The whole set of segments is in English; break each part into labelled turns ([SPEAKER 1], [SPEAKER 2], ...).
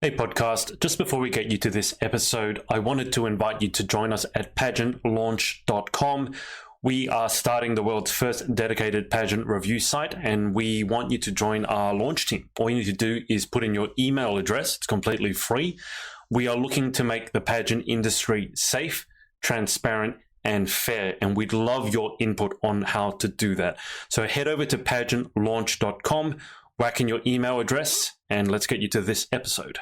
[SPEAKER 1] Hey podcast, just before we get you to this episode, I wanted to invite you to join us at pageantlaunch.com. We are starting the world's first dedicated pageant review site, and we want you to join our launch team. All you need to do is put in your email address. It's completely free. We are looking to make the pageant industry safe, transparent, and fair, and we'd love your input on how to do that. So head over to pageantlaunch.com, whack in your email address, and let's get you to this episode.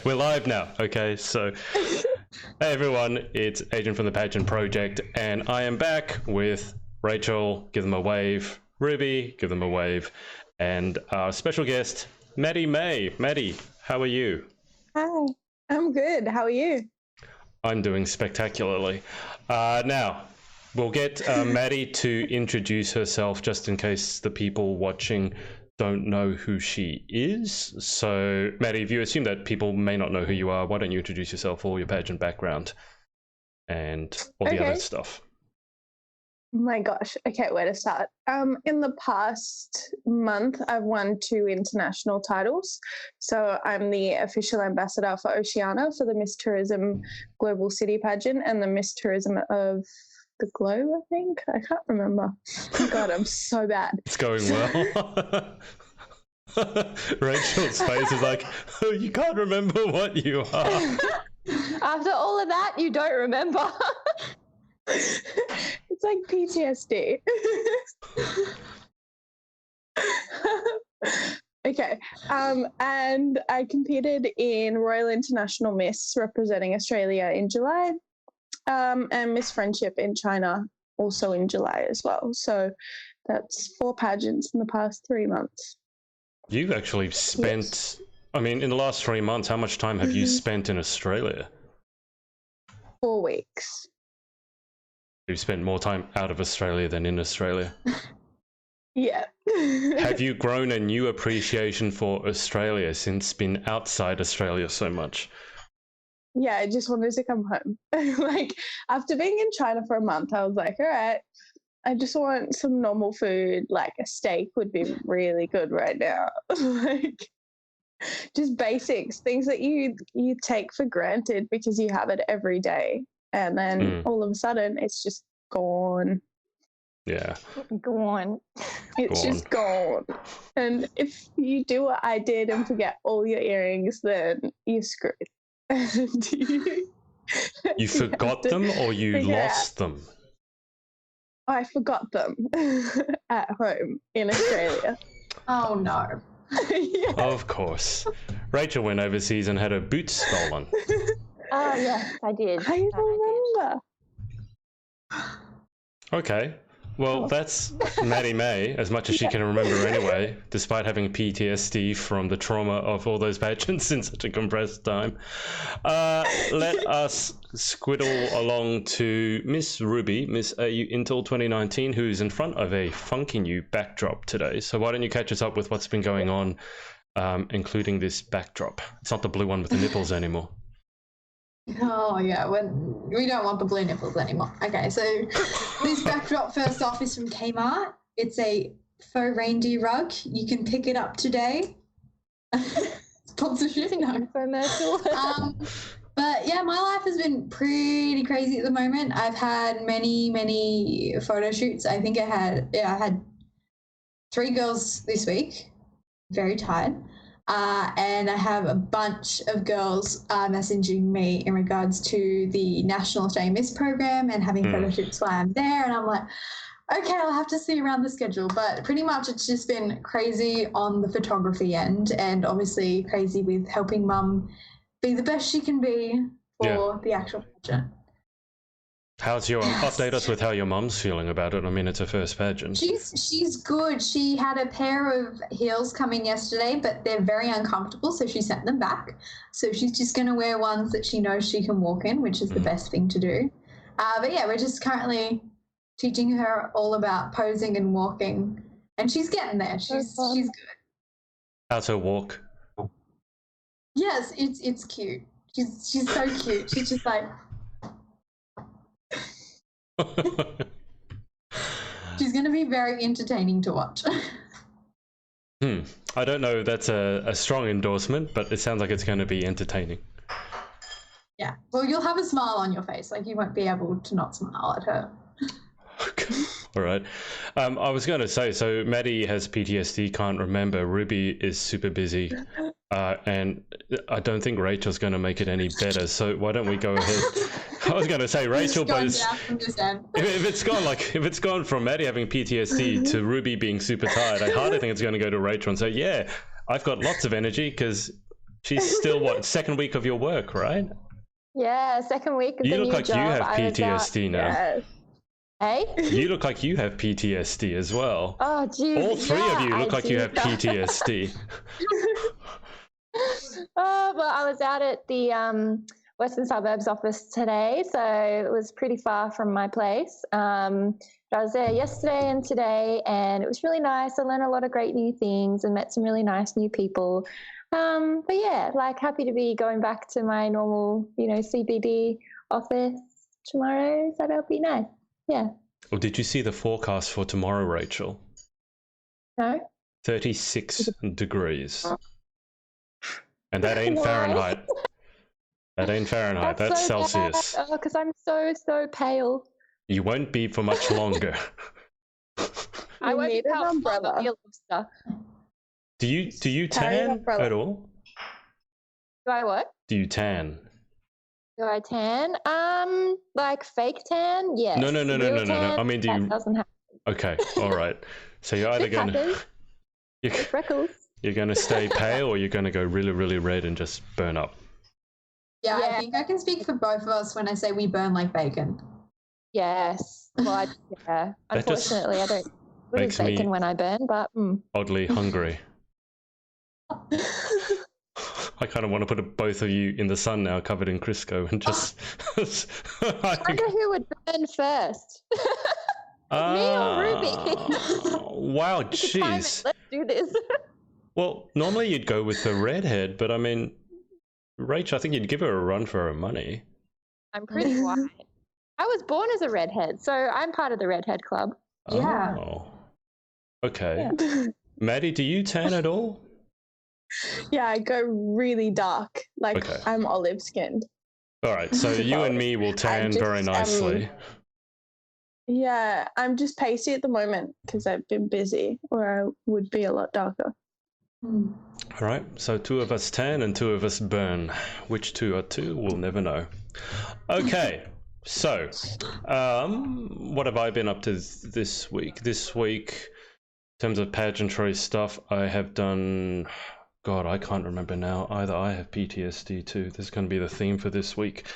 [SPEAKER 1] We're live now. Okay, so hey everyone, it's Adrian from the Pageant Project, and I am back with Rachel, give them a wave, Ruby, give them a wave, and our special guest, Maddy May. Maddy, how are you?
[SPEAKER 2] Hi, I'm good. How are you?
[SPEAKER 1] I'm doing spectacularly. Now, we'll get Maddy to introduce herself just in case the people watching don't know who she is. So, Maddy, if you assume that people may not know who you are, why don't you introduce yourself, all your pageant background, and all the other stuff?
[SPEAKER 2] Oh my gosh. Okay, where to start? In the past month, I've won 2 international titles. So I'm the official ambassador for Oceania for the Miss Tourism Global City Pageant and the Miss Tourism of the Globe, I think. I can't remember. God, I'm so bad.
[SPEAKER 1] It's going well. Rachel's face is like, oh, you can't remember what you are.
[SPEAKER 2] After all of that, you don't remember. It's like PTSD. Okay. And I competed in Royal International Miss representing Australia in July. And Miss Friendship in China also in July as well. So that's 4 pageants in the past 3 months.
[SPEAKER 1] You've actually spent, I mean, in the last 3 months, how much time have you spent in Australia?
[SPEAKER 2] 4 weeks.
[SPEAKER 1] You've spent more time out of Australia than in Australia.
[SPEAKER 2] Yeah.
[SPEAKER 1] Have you grown a new appreciation for Australia since being outside Australia so much?
[SPEAKER 2] Yeah, I just wanted to come home. Like, after being in China for a month, I was like, all right, I just want some normal food. Like a steak would be really good right now. Like, just basics, things that you take for granted because you have it every day. And then all of a sudden, it's just gone.
[SPEAKER 1] Yeah.
[SPEAKER 2] Gone. It's just gone. And if you do what I did and forget all your earrings, then you're screwed.
[SPEAKER 1] You forgot them or you lost them?
[SPEAKER 2] I forgot them at home in Australia.
[SPEAKER 3] Oh no.
[SPEAKER 2] Yeah.
[SPEAKER 1] Of course. Rachel went overseas and had her boots stolen.
[SPEAKER 3] Oh yes, I did.
[SPEAKER 2] I remember.
[SPEAKER 1] Okay. Well, that's Maddy May, as much as she can remember anyway, despite having PTSD from the trauma of all those pageants in such a compressed time. Let us squiddle along to Miss Ruby, Miss AU Intel 2019, who's in front of a funky new backdrop today. So why don't you catch us up with what's been going on, including this backdrop? It's not the blue one with the nipples anymore.
[SPEAKER 3] Oh yeah, we don't want the blue nipples anymore. Okay, so this backdrop first off is from Kmart. It's a faux reindeer rug. You can pick it up today. Sponsorship, no. But yeah, my life has been pretty crazy at the moment. I've had many photo shoots. I think I had 3 girls this week. Very tired. And I have a bunch of girls messaging me in regards to the National Australian Miss program and having photo shoots while I'm there. And I'm like, okay, I'll have to see around the schedule. But pretty much it's just been crazy on the photography end and obviously crazy with helping mum be the best she can be for the actual pageant.
[SPEAKER 1] How's your update us with how your mum's feeling about it? I mean, it's her first pageant.
[SPEAKER 3] She's good. She had a pair of heels coming yesterday, but they're very uncomfortable, so she sent them back. So she's just going to wear ones that she knows she can walk in, which is the best thing to do. But yeah, we're just currently teaching her all about posing and walking and she's getting there. She's good.
[SPEAKER 1] How's her walk?
[SPEAKER 3] Yes, it's cute. She's so cute. She's just like she's going to be very entertaining to watch.
[SPEAKER 1] I don't know if that's a strong endorsement, but it sounds like it's going to be entertaining.
[SPEAKER 3] Yeah. Well, you'll have a smile on your face. Like, you won't be able to not smile at her.
[SPEAKER 1] Okay. All right. I was going to say, so Maddy has PTSD, can't remember. Ruby is super busy. And I don't think Rachel's going to make it any better. So why don't we go ahead? I was going to say Rachel, but if it's gone from Maddy having PTSD to Ruby being super tired, I hardly think it's going to go to Rachel and say, yeah, I've got lots of energy, because she's still, second week of your work, right?
[SPEAKER 2] Yeah, second week of the new job.
[SPEAKER 1] You look like you have PTSD now.
[SPEAKER 2] Yes. Hey?
[SPEAKER 1] You look like you have PTSD as well.
[SPEAKER 2] Oh, geez.
[SPEAKER 1] All three of you look like you have PTSD.
[SPEAKER 2] Oh, well, I was out at the Western Suburbs office today, so it was pretty far from my place. I was there yesterday and today, and it was really nice. I learned a lot of great new things and met some really nice new people. But yeah, like, happy to be going back to my normal, CBD office tomorrow, so that'll be nice. Yeah.
[SPEAKER 1] Well, did you see the forecast for tomorrow, Rachel?
[SPEAKER 2] No.
[SPEAKER 1] 36 degrees. And that ain't Fahrenheit. That ain't Fahrenheit. That's so Celsius.
[SPEAKER 2] Oh, because I'm so pale.
[SPEAKER 1] You won't be for much longer.
[SPEAKER 2] I won't be pale umbrella.
[SPEAKER 1] Do you tan at all?
[SPEAKER 2] Do I what?
[SPEAKER 1] Do you tan?
[SPEAKER 2] Do I tan? Like fake tan? Yes.
[SPEAKER 1] No. I mean, do you?
[SPEAKER 2] That doesn't happen.
[SPEAKER 1] Okay, all right. So you're either going to
[SPEAKER 2] freckles.
[SPEAKER 1] You're going to stay pale, or you're going to go really, really red and just burn up.
[SPEAKER 3] Yeah, I think I can speak for both of us when I say we burn like bacon.
[SPEAKER 2] Yes. Well, yeah. Unfortunately, I don't lose bacon when I burn, but
[SPEAKER 1] oddly hungry. I kind of want to put both of you in the sun now, covered in Crisco, and just.
[SPEAKER 2] I wonder who would burn first. Me or Ruby?
[SPEAKER 1] Wow, jeez.
[SPEAKER 2] Let's do this.
[SPEAKER 1] Well, normally you'd go with the redhead, but I mean, Rach, I think you'd give her a run for her money.
[SPEAKER 2] I'm pretty white. I was born as a redhead, so I'm part of the redhead club.
[SPEAKER 3] Yeah.
[SPEAKER 1] Oh. Okay. Yeah. Maddy, do you tan at all?
[SPEAKER 2] Yeah, I go really dark. Like, I'm olive skinned.
[SPEAKER 1] All right, so you and me will tan very nicely.
[SPEAKER 2] Yeah, I'm just pasty at the moment because I've been busy, or I would be a lot darker.
[SPEAKER 1] All right, so 2 of us tan and 2 of us burn. Which 2 are 2, we'll never know. Okay, so what have I been up to this week? This week, in terms of pageantry stuff, I have done... God, I can't remember now. Either I have PTSD too. This is going to be the theme for this week.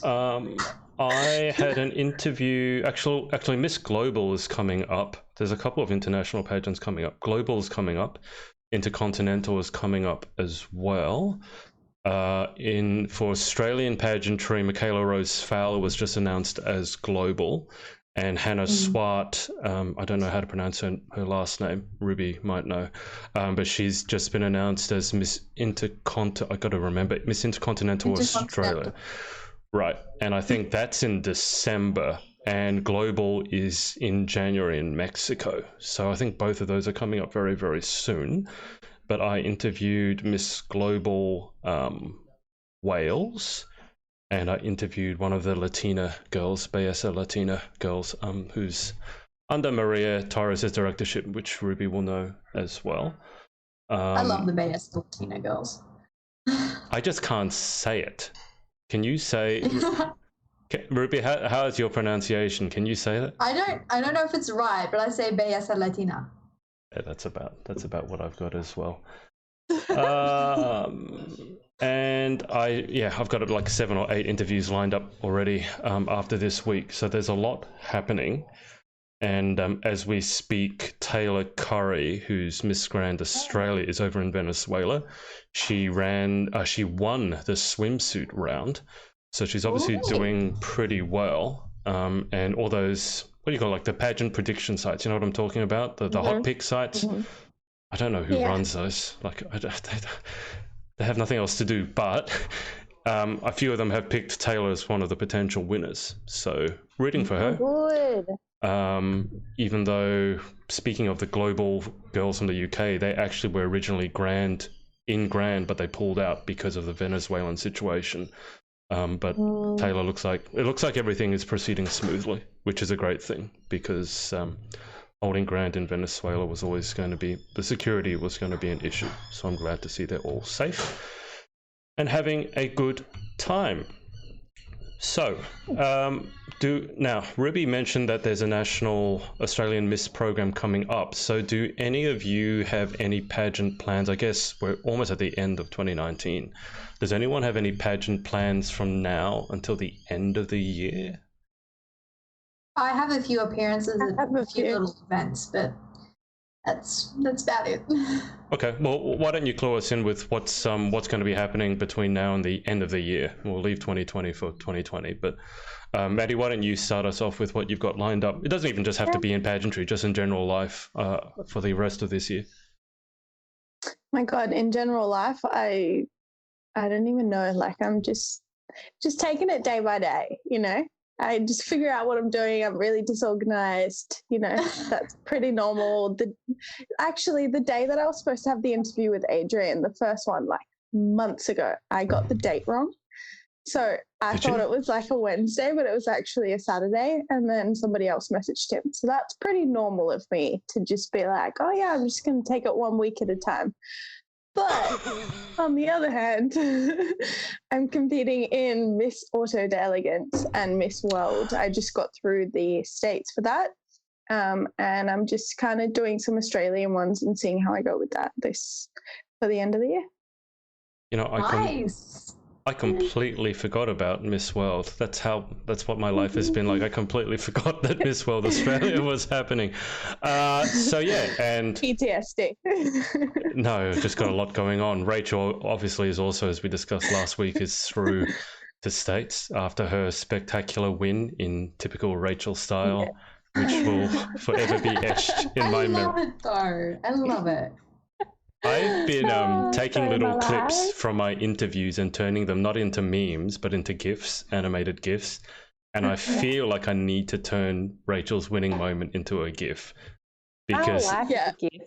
[SPEAKER 1] I had an interview. Actually, Miss Global is coming up. There's a couple of international pageants coming up. Global is coming up. Intercontinental is coming up as well. For Australian pageantry, Michaela Rose Fowler was just announced as Global. And Hannah Swart, I don't know how to pronounce her last name. Ruby might know. But she's just been announced as Miss Intercontinental. I got to remember, Miss Intercontinental Australia. Right. And I think that's in December. And Global is in January in Mexico. So I think both of those are coming up very, very soon. But I interviewed Miss Global Wales. And I interviewed one of the Latina girls, Belleza Latina girls, who's under Maria Torres' directorship, which Ruby will know as well.
[SPEAKER 3] I love the Belleza Latina girls.
[SPEAKER 1] I just can't say it. Can you say, Ruby? How is your pronunciation? Can you say that?
[SPEAKER 3] I don't know if it's right, but I say Belleza Latina.
[SPEAKER 1] Yeah, that's about what I've got as well. And I've got like 7 or 8 interviews lined up already after this week. So there's a lot happening. And as we speak, Taylor Curry, who's Miss Grand Australia, is over in Venezuela. She won the swimsuit round. So she's obviously doing pretty well. and all those, what do you call, like the pageant prediction sites, you know what I'm talking about, the hot pick sites. I don't know who runs those, like they have nothing else to do, but a few of them have picked Taylor as one of the potential winners, so rooting for her.
[SPEAKER 2] Good.
[SPEAKER 1] Even though, speaking of the global girls from the UK, they actually were originally in Grand, but they pulled out because of the Venezuelan situation. But Taylor looks like everything is proceeding smoothly, which is a great thing, because holding Grand in Venezuela was always going to be, the security was going to be an issue. So I'm glad to see they're all safe and having a good time. So, now Ruby mentioned that there's a national Australian Miss program coming up. So do any of you have any pageant plans? I guess we're almost at the end of 2019. Does anyone have any pageant plans from now until the end of the year?
[SPEAKER 3] I have a few appearances at a few little events, but that's about it.
[SPEAKER 1] Okay, well, why don't you clue us in with what's going to be happening between now and the end of the year? We'll leave 2020 for 2020, but Maddy, why don't you start us off with what you've got lined up? It doesn't even just have to be in pageantry, just in general life for the rest of this year.
[SPEAKER 2] My God, in general life, I don't even know. Like, I'm just taking it day by day, you know? I just figure out what I'm doing. I'm really disorganized, you know, that's pretty normal. Actually, the day that I was supposed to have the interview with Adrian, the first one, like months ago, I got the date wrong. So I thought it was like a Wednesday, but it was actually a Saturday. And then somebody else messaged him. So that's pretty normal of me to just be like, oh yeah, I'm just going to take it 1 week at a time. But on the other hand, I'm competing in Miss Auto Delegate and Miss World. I just got through the States for that. And I'm just kind of doing some Australian ones and seeing how I go with that for the end of the year.
[SPEAKER 1] You know,
[SPEAKER 3] Nice.
[SPEAKER 1] I completely forgot about Miss World. That's what my life has been like. I completely forgot that Miss World Australia was happening. So yeah, and
[SPEAKER 2] PTSD.
[SPEAKER 1] No, just got a lot going on. Rachel obviously is also, as we discussed last week, is through the States after her spectacular win in typical Rachel style, which will forever be etched in my memory.
[SPEAKER 3] I love it though. I love it.
[SPEAKER 1] I've been taking little clips from my interviews and turning them not into memes, but into GIFs, animated GIFs. And I feel like I need to turn Rachel's winning moment into a GIF. Because
[SPEAKER 2] a GIF.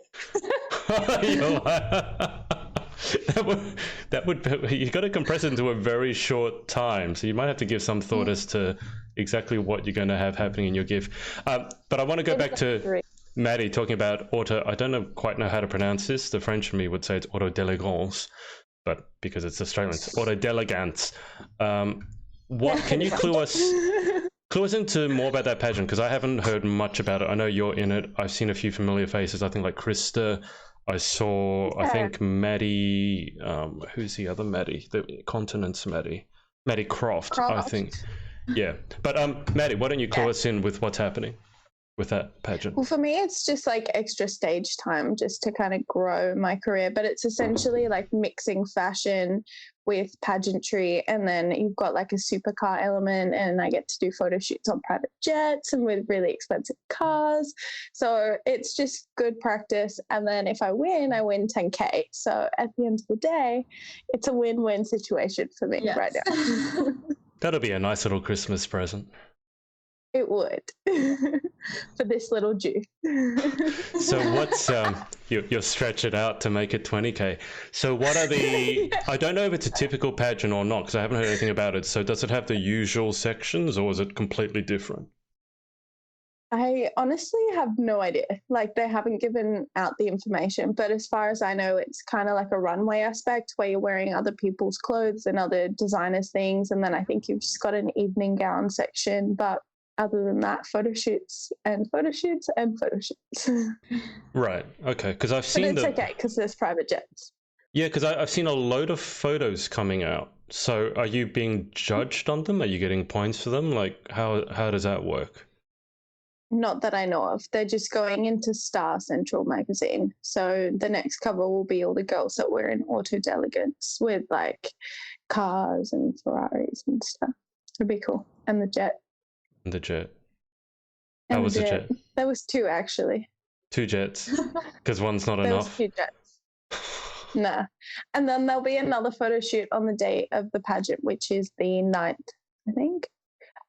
[SPEAKER 1] that would you've got to compress it into a very short time. So you might have to give some thought as to exactly what you're going to have happening in your GIF. But I want to go back to Maddy talking about auto. I don't quite know how to pronounce this. The French in me would say it's auto delegance, but because it's Australian, it's auto delegance. What can you clue us into more about that pageant? Because I haven't heard much about it. I know you're in it. I've seen a few familiar faces. I think like Krista. I saw. I think Maddy. Who's the other Maddy? The Continent's Maddy. Maddy Croft. I think. Yeah, but Maddy, why don't you clue us in with what's happening with that pageant?
[SPEAKER 2] Well, for me, it's just like extra stage time just to kind of grow my career. But it's essentially like mixing fashion with pageantry. And then you've got like a supercar element, and I get to do photo shoots on private jets and with really expensive cars. So it's just good practice. And then if I win 10K. So at the end of the day, it's a win-win situation for me right now.
[SPEAKER 1] That'll be a nice little Christmas present.
[SPEAKER 2] It would for this little Jew.
[SPEAKER 1] So what's you'll stretch it out to make it 20K. So what are the? I don't know if it's a typical pageant or not because I haven't heard anything about it. So does it have the usual sections or is it completely different?
[SPEAKER 2] I honestly have no idea. Like they haven't given out the information, but as far as I know, it's kind of like a runway aspect where you're wearing other people's clothes and other designers' things, and then I think you've just got an evening gown section. But other than that, photo shoots and photo shoots and photo shoots.
[SPEAKER 1] Right. Okay. Because I've seen.
[SPEAKER 2] But it's okay because there's private jets.
[SPEAKER 1] Yeah, because I've seen a load of photos coming out. So are you being judged on them? Are you getting points for them? Like how does that work?
[SPEAKER 2] Not that I know of. They're just going into Star Central magazine. So the next cover will be all the girls that were in auto delegates with like cars and Ferraris and stuff. It'd be cool. And the jet.
[SPEAKER 1] The jet. How was the jet?
[SPEAKER 2] There was 2 actually.
[SPEAKER 1] 2 jets, because one's not
[SPEAKER 2] There
[SPEAKER 1] enough.
[SPEAKER 2] was 2 jets. Nah. And then there'll be another photo shoot on the day of the pageant, which is the 9th, I think,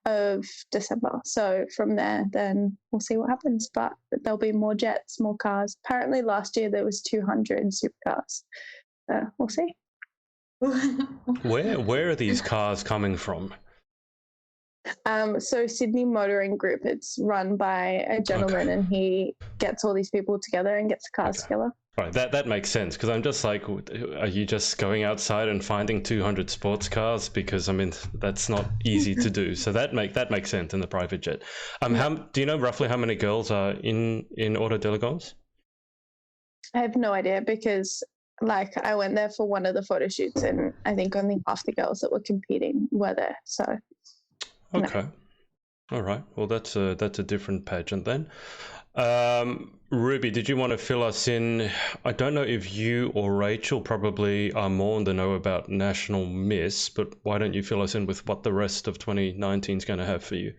[SPEAKER 2] of December. So from there, then we'll see what happens. But there'll be more jets, more cars. Apparently last year there was 200 supercars. So we'll see.
[SPEAKER 1] Where are these cars coming from?
[SPEAKER 2] So Sydney Motoring Group, it's run by a gentleman, and he gets all these people together and gets the cars together.
[SPEAKER 1] Right, that makes sense, because I'm just like, are you just going outside and finding 200 sports cars? Because I mean, that's not easy to do. So that makes sense in the private jet. Do you know roughly how many girls are in Auto d'Elegance?
[SPEAKER 2] I have no idea, because like I went there for one of the photo shoots, and I think only half the girls that were competing were there. So
[SPEAKER 1] okay, no. All right. Well, that's a different pageant then. Ruby, did you want to fill us in? I don't know if you or Rachel probably are more in the know about National Miss, but why don't you fill us in with what the rest of 2019 is going to have for you?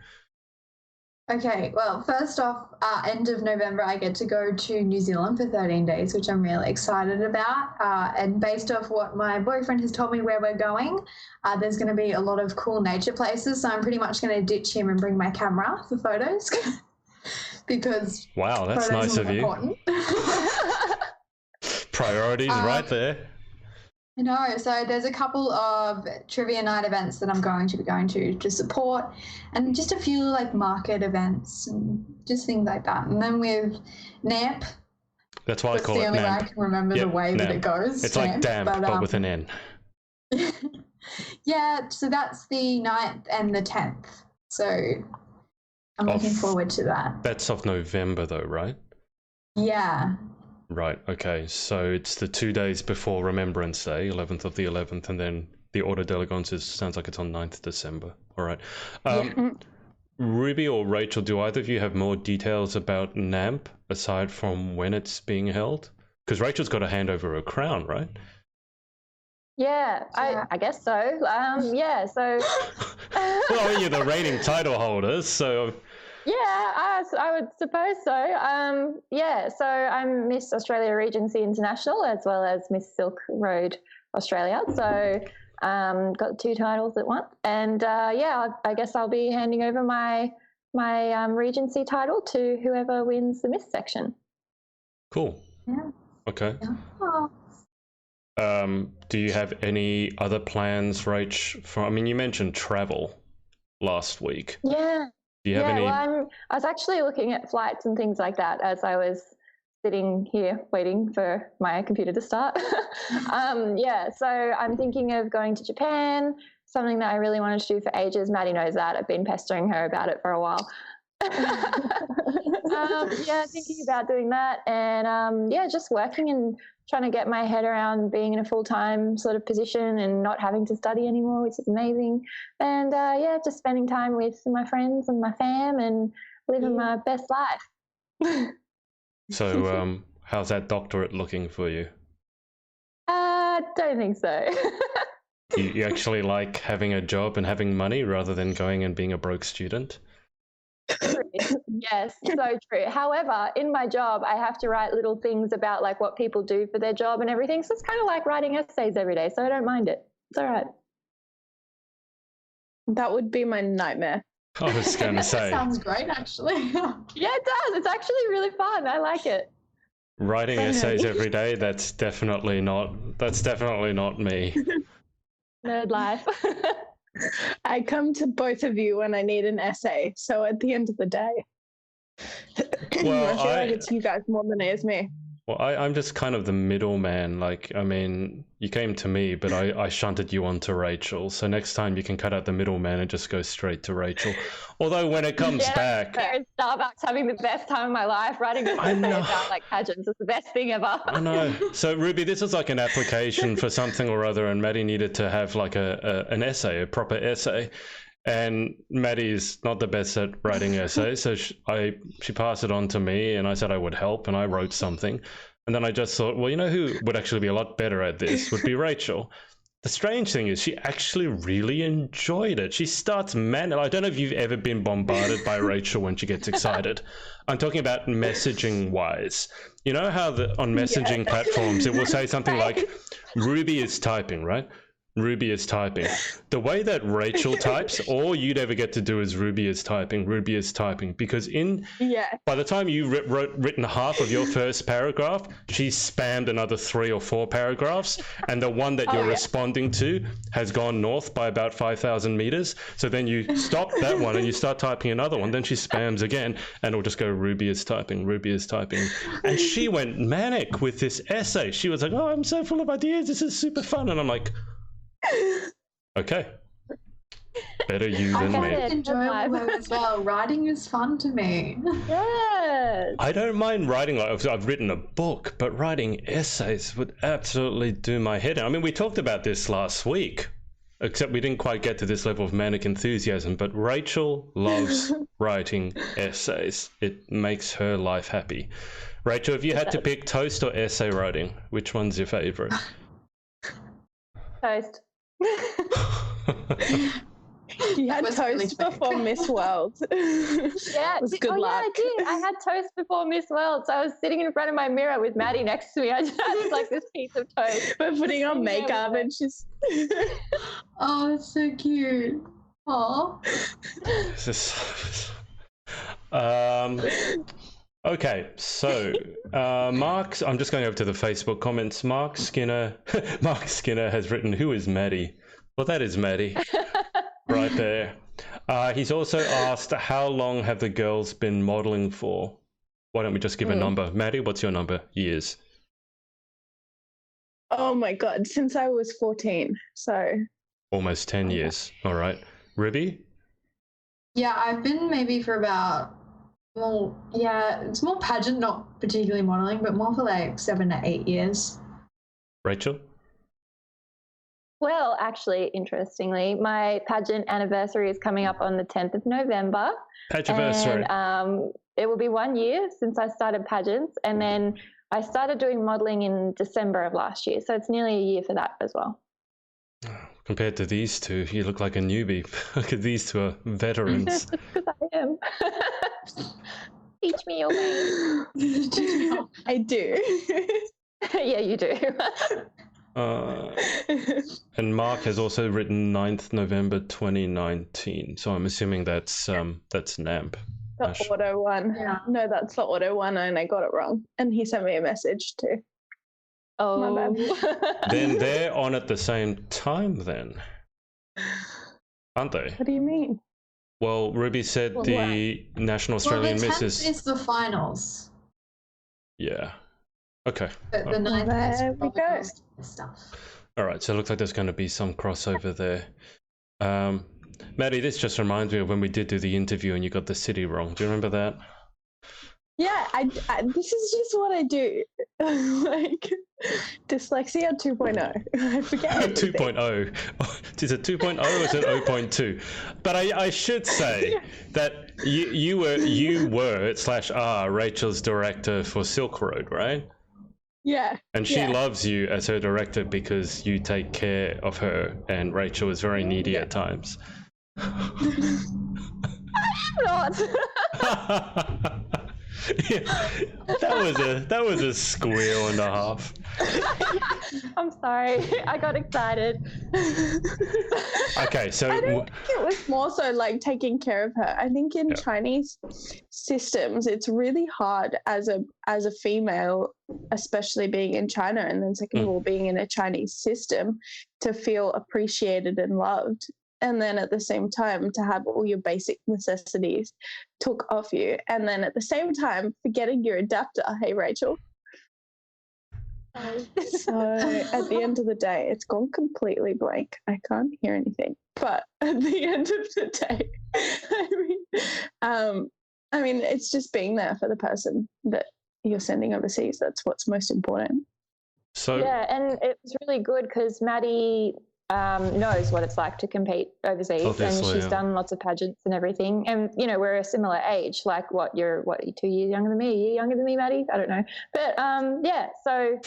[SPEAKER 3] Okay, well, first off, end of November, I get to go to New Zealand for 13 days, which I'm really excited about. And based off what my boyfriend has told me where we're going, there's going to be a lot of cool nature places. So I'm pretty much going to ditch him and bring my camera for photos. Because
[SPEAKER 1] wow, that's nice of you. Priorities right there.
[SPEAKER 3] I know. So there's a couple of trivia night events that I'm going to be going to support, and just a few like market events and just things like that. And then with NAMP,
[SPEAKER 1] that's why I call it NAMP. That's the only way I
[SPEAKER 3] can remember the way that it goes.
[SPEAKER 1] It's like damp, but with an N.
[SPEAKER 3] Yeah, so that's the 9th and the 10th. So I'm looking forward to that.
[SPEAKER 1] That's of November though, right?
[SPEAKER 3] Yeah.
[SPEAKER 1] Right, okay. So it's the 2 days before Remembrance Day, 11th of the 11th, and then the Auto d'Elegance sounds like it's on 9th December. All right. Ruby or Rachel, do either of you have more details about NAMP aside from when it's being held? Because Rachel's got to hand over her crown, right?
[SPEAKER 4] Yeah, I guess so. Yeah, so...
[SPEAKER 1] Well, you're the reigning title holders, so...
[SPEAKER 4] Yeah, I would suppose so. Yeah, so I'm Miss Australia Regency International as well as Miss Silk Road Australia. So got 2 titles at once. And yeah, I guess I'll be handing over my Regency title to whoever wins the Miss section.
[SPEAKER 1] Cool.
[SPEAKER 3] Yeah.
[SPEAKER 1] Okay.
[SPEAKER 3] Oh.
[SPEAKER 1] Do you have any other plans, Rach? I mean, you mentioned travel last week.
[SPEAKER 4] Yeah.
[SPEAKER 1] Do you have any?
[SPEAKER 4] Well, I was actually looking at flights and things like that as I was sitting here waiting for my computer to start. Yeah, so I'm thinking of going to Japan, something that I really wanted to do for ages. Maddy knows that. I've been pestering her about it for a while. Yeah, thinking about doing that, and yeah, just working and trying to get my head around being in a full-time sort of position and not having to study anymore, which is amazing. And yeah, just spending time with my friends and my fam and living my best life.
[SPEAKER 1] So how's that doctorate looking for you?
[SPEAKER 4] Don't think so.
[SPEAKER 1] You actually like having a job and having money rather than going and being a broke student?
[SPEAKER 4] True. Yes, so true. However, in my job, I have to write little things about like what people do for their job and everything. So it's kind of like writing essays every day. So I don't mind it. It's all right.
[SPEAKER 2] That would be my nightmare.
[SPEAKER 1] I was going to say.
[SPEAKER 3] Sounds great, actually.
[SPEAKER 4] Yeah, it does. It's actually really fun. I like it.
[SPEAKER 1] Writing essays every day, that's definitely not me.
[SPEAKER 4] Nerd life.
[SPEAKER 2] I come to both of you when I need an essay. So at the end of the day,
[SPEAKER 1] well,
[SPEAKER 2] I feel like it's you guys more than it is me.
[SPEAKER 1] Well, I'm just kind of the middleman. Like, I mean, you came to me, but I shunted you on to Rachel. So next time you can cut out the middleman and just go straight to Rachel. Although when it comes back...
[SPEAKER 4] There in Starbucks having the best time of my life, writing an essay about like pageants is the best thing ever.
[SPEAKER 1] I know. So Ruby, this is like an application for something or other, and Maddy needed to have like an essay, a proper essay. And Maddy is not the best at writing essays, so she passed it on to me, and I said I would help, and I wrote something. And then I just thought, well, you know who would actually be a lot better at this would be Rachel. the strange thing is she actually really enjoyed it. She starts I don't know if you've ever been bombarded by Rachel when she gets excited. I'm talking about messaging wise. You know how on messaging platforms it will say something like Ruby is typing, right? Ruby is typing. The way that Rachel types, all you'd ever get to do is Ruby is typing, because by the time you written half of your first paragraph, she spammed another 3 or 4 paragraphs, and the one that you're responding to has gone north by about 5,000 meters. So then you stop that one and you start typing another one, then she spams again, and it'll just go Ruby is typing. And she went manic with this essay. She was like, oh, I'm so full of ideas, this is super fun. And I'm like, okay, better you than me.
[SPEAKER 3] I enjoyable as well. Writing is fun to me.
[SPEAKER 4] Yes.
[SPEAKER 1] I don't mind writing. I've written a book, but writing essays would absolutely do my head in. I mean, we talked about this last week, except we didn't quite get to this level of manic enthusiasm. But Rachel loves writing essays. It makes her life happy. Rachel, if you had to pick toast or essay writing, which one's your favorite?
[SPEAKER 4] Toast.
[SPEAKER 2] You had toast before Miss World.
[SPEAKER 4] Yeah.
[SPEAKER 2] It was good luck.
[SPEAKER 4] Yeah, I did. I had toast before Miss World. So I was sitting in front of my mirror with Maddy next to me. I just had like this piece of toast.
[SPEAKER 2] We're putting on makeup and she's...
[SPEAKER 3] Oh, that's so cute. Oh.
[SPEAKER 1] Okay, so Mark, I'm just going over to the Facebook comments. Mark Skinner has written, "Who is Maddy?" Well, that is Maddy, right there. He's also asked, "How long have the girls been modelling for?" Why don't we just give a number? Maddy, what's your number? Years.
[SPEAKER 2] Oh my God, since I was 14, so...
[SPEAKER 1] Almost 10 years. All right. Ruby?
[SPEAKER 3] Yeah, I've been maybe for about... Well, yeah, it's more pageant, not particularly modelling, but more for like 7 to 8 years.
[SPEAKER 1] Rachel?
[SPEAKER 4] Well, actually, interestingly, my pageant anniversary is coming up on the 10th of November.
[SPEAKER 1] Pageanniversary.
[SPEAKER 4] And it will be 1 year since I started pageants. And then I started doing modelling in December of last year. So it's nearly a year for that as well.
[SPEAKER 1] Compared to these two, you look like a newbie. Look at these two are veterans.
[SPEAKER 4] Because I am. Teach me your ways.
[SPEAKER 2] I do.
[SPEAKER 4] Yeah, you do.
[SPEAKER 1] And Mark has also written 9th November 2019. So I'm assuming that's NAMP.
[SPEAKER 2] The auto one.
[SPEAKER 3] Yeah.
[SPEAKER 2] No, that's the auto one, and I got it wrong. And he sent me a message too.
[SPEAKER 4] Oh,
[SPEAKER 2] my bad.
[SPEAKER 1] Then they're on at the same time then, aren't they?
[SPEAKER 2] What do you mean?
[SPEAKER 1] Well, Ruby said the National Australian
[SPEAKER 3] the 10th
[SPEAKER 1] Misses.
[SPEAKER 3] is the finals.
[SPEAKER 1] Yeah. Okay.
[SPEAKER 3] But the 9th
[SPEAKER 2] there we go.
[SPEAKER 3] Stuff.
[SPEAKER 1] All right. So it looks like there's going to be some crossover there. Maddy, this just reminds me of when we did do the interview and you got the city wrong. Do you remember that?
[SPEAKER 2] Yeah, I this is just what I do. Like dyslexia 2.0. I forget everything.
[SPEAKER 1] 2.0. Is it 2.0 or is it 0.2? But I should say that you were / Rachel's director for Silk Road, right?
[SPEAKER 2] Yeah.
[SPEAKER 1] And she loves you as her director because you take care of her, and Rachel is very needy at times.
[SPEAKER 4] not.
[SPEAKER 1] Yeah, that was a squeal and a half.
[SPEAKER 4] I'm sorry, I got excited.
[SPEAKER 1] Okay, so
[SPEAKER 2] I don't think it was more so like taking care of her. I think in Chinese systems, it's really hard as a female, especially being in China, and then second of all being in a Chinese system, to feel appreciated and loved. And then at the same time, to have all your basic necessities took off you. And then at the same time, forgetting your adapter. Hey, Rachel. So at the end of the day, it's gone completely blank. I can't hear anything. But at the end of the day, I mean, it's just being there for the person that you're sending overseas. That's what's most important.
[SPEAKER 1] So
[SPEAKER 4] yeah, and it was really good because Maddy knows what it's like to compete overseas, and she's done lots of pageants and everything. And you know, we're a similar age. Like, you're 2 years younger than me? A year younger than me, Maddy? I don't know, but yeah. So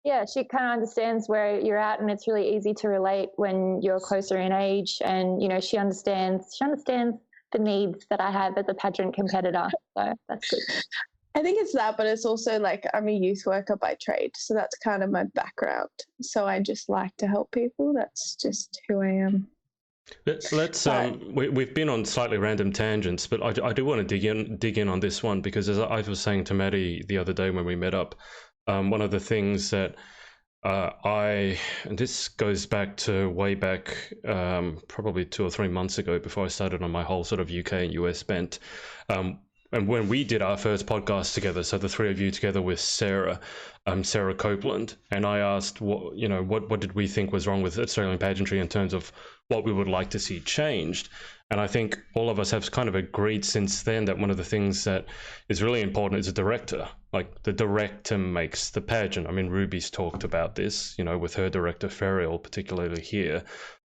[SPEAKER 4] yeah, she kind of understands where you're at, and it's really easy to relate when you're closer in age. And, you know, she understands the needs that I have as a pageant competitor. So that's good.
[SPEAKER 2] I think it's that, but it's also like I'm a youth worker by trade. So that's kind of my background. So I just like to help people. That's just who I am.
[SPEAKER 1] Let's we've been on slightly random tangents, but I do want to dig in on this one, because as I was saying to Maddy the other day when we met up, one of the things that and this goes back to way back, probably 2 or 3 months ago, before I started on my whole sort of UK and US bent. And when we did our first podcast together, so the three of you together with Sarah Copeland, and I asked what did we think was wrong with Australian pageantry in terms of what we would like to see changed. And I think all of us have kind of agreed since then that one of the things that is really important is a director. Like, the director makes the pageant. I mean, Ruby's talked about this, you know, with her director Ferial, particularly here.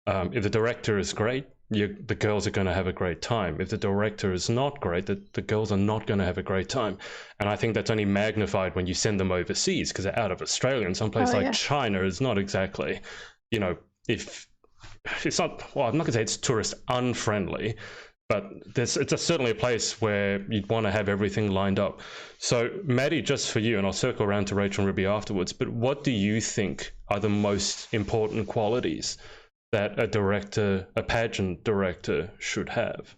[SPEAKER 1] If the director is great, the girls are going to have a great time. If the director is not great, the girls are not going to have a great time. And I think that's only magnified when you send them overseas, because they're out of Australia. And someplace like China is not exactly, you know, if it's not, well, I'm not going to say it's tourist unfriendly, but it's certainly a place where you'd want to have everything lined up. So Maddy, just for you, and I'll circle around to Rachel and Ruby afterwards, but what do you think are the most important qualities that a pageant director should have?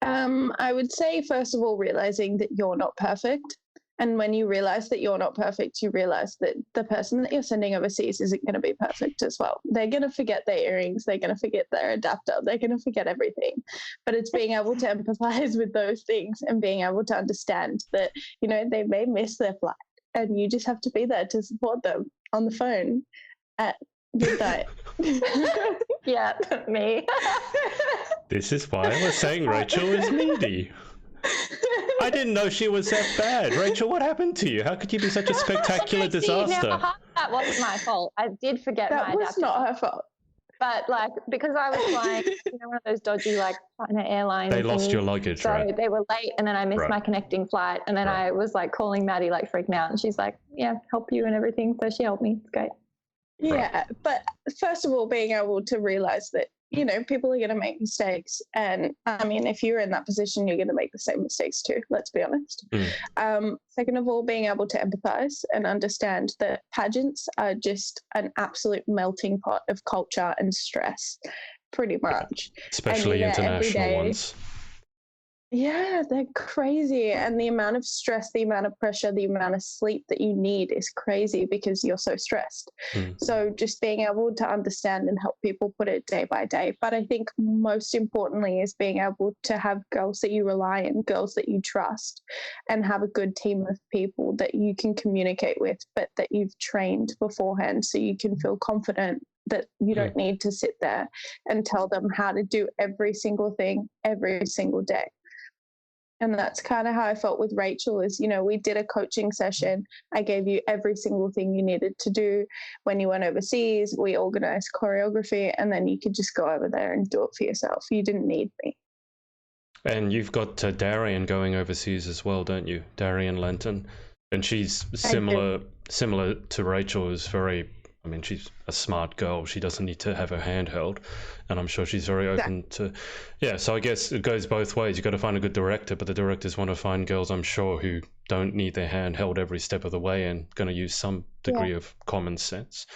[SPEAKER 2] I would say, first of all, realizing that you're not perfect. And when you realize that you're not perfect, you realize that the person that you're sending overseas isn't going to be perfect as well. They're going to forget their earrings. They're going to forget their adapter. They're going to forget everything. But it's being able to empathize with those things and being able to understand that, you know, they may miss their flight, and you just have to be there to support them on the phone at midnight.
[SPEAKER 4] Yeah, me.
[SPEAKER 1] This is why I was saying Rachel is needy. I didn't know she was that bad. Rachel, what happened to you? How could you be such a spectacular disaster?
[SPEAKER 4] Now, that wasn't my fault. I did forget my adapter. That was
[SPEAKER 2] not her fault.
[SPEAKER 4] But, like, because I was flying, you know, one of those dodgy, like, China Airlines.
[SPEAKER 1] They lost your luggage,
[SPEAKER 4] so
[SPEAKER 1] right?
[SPEAKER 4] They were late, and then I missed my connecting flight. And then I was, like, calling Maddy, like, freaking out. And she's like, yeah, help you and everything. So she helped me. It's great.
[SPEAKER 2] Yeah, but first of all, being able to realize that, you know, people are going to make mistakes. And I mean, if you're in that position, you're going to make the same mistakes too, let's be honest. Second of all, being able to empathize and understand that pageants are just an absolute melting pot of culture and stress, pretty much.
[SPEAKER 1] Especially international ones.
[SPEAKER 2] Yeah, they're crazy. And the amount of stress, the amount of pressure, the amount of sleep that you need is crazy because you're so stressed. So just being able to understand and help people put it day by day. But I think most importantly is being able to have girls that you rely on, girls that you trust, and have a good team of people that you can communicate with, but that you've trained beforehand, so you can feel confident that you don't need to sit there and tell them how to do every single thing every single day. And that's kind of how I felt with Rachel is, you know, we did a coaching session. I gave you every single thing you needed to do. When you went overseas, we organized choreography, and then you could just go over there and do it for yourself. You didn't need me. And
[SPEAKER 1] you've got Darian going overseas as well, don't you? Darian Lenton. And she's similar to Rachel, is very, I mean, she's a smart girl. She doesn't need to have her hand held. And I'm sure she's very open to, so I guess it goes both ways. You've got to find a good director, but the directors want to find girls, I'm sure, who don't need their hand held every step of the way and going to use some degree of common sense.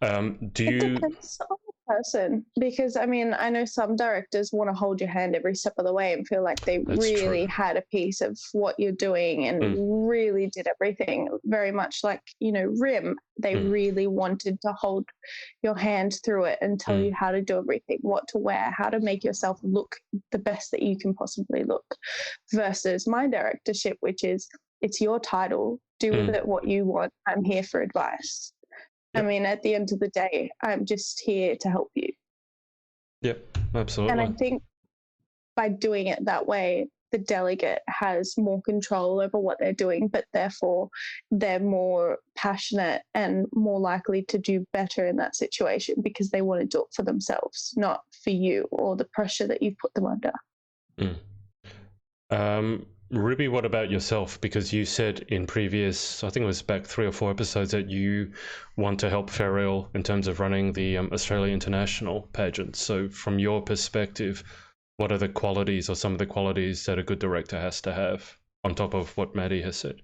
[SPEAKER 1] It
[SPEAKER 2] depends on the person, because I mean, I know some directors want to hold your hand every step of the way and feel like they really had a piece of what you're doing and really did everything, very much like, you know, RIM. They really wanted to hold your hand through it and tell you how to do everything, what to wear, how to make yourself look the best that you can possibly look, versus my directorship, which is, it's your title, do with it what you want. I'm here for advice. I mean, at the end of the day, I'm just here to help you.
[SPEAKER 1] Yep, absolutely.
[SPEAKER 2] And I think by doing it that way, the delegate has more control over what they're doing, but therefore they're more passionate and more likely to do better in that situation because they want to do it for themselves, not for you or the pressure that you've put them under.
[SPEAKER 1] Ruby, what about yourself? Because you said in previous, I think it was back 3 or 4 episodes, that you want to help Farrell in terms of running the Australia International pageant. So from your perspective, what are the qualities or some of the qualities that a good director has to have on top of what Maddy has said?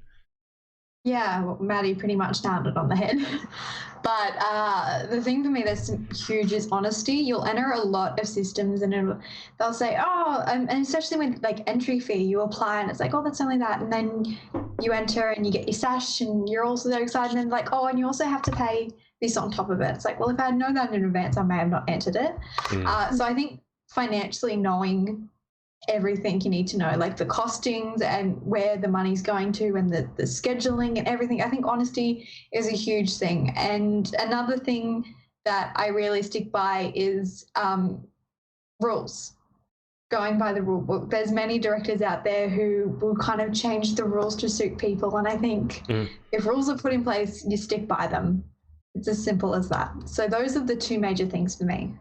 [SPEAKER 3] Yeah, well, Maddy pretty much nailed it on the head. But the thing for me that's huge is honesty. You'll enter a lot of systems and they'll say, oh, and especially when like entry fee, you apply and it's like, oh, that's only that. And then you enter and you get your sash and you're also so excited. And then like, oh, and you also have to pay this on top of it. It's like, well, if I had known that in advance, I may have not entered it. So I think financially knowing everything you need to know, like the costings and where the money's going to and the scheduling and everything. I think honesty is a huge thing. And another thing that I really stick by is rules. Going by the rule book. There's many directors out there who will kind of change the rules to suit people. And I think if rules are put in place, you stick by them. It's as simple as that. So those are the 2 major things for me.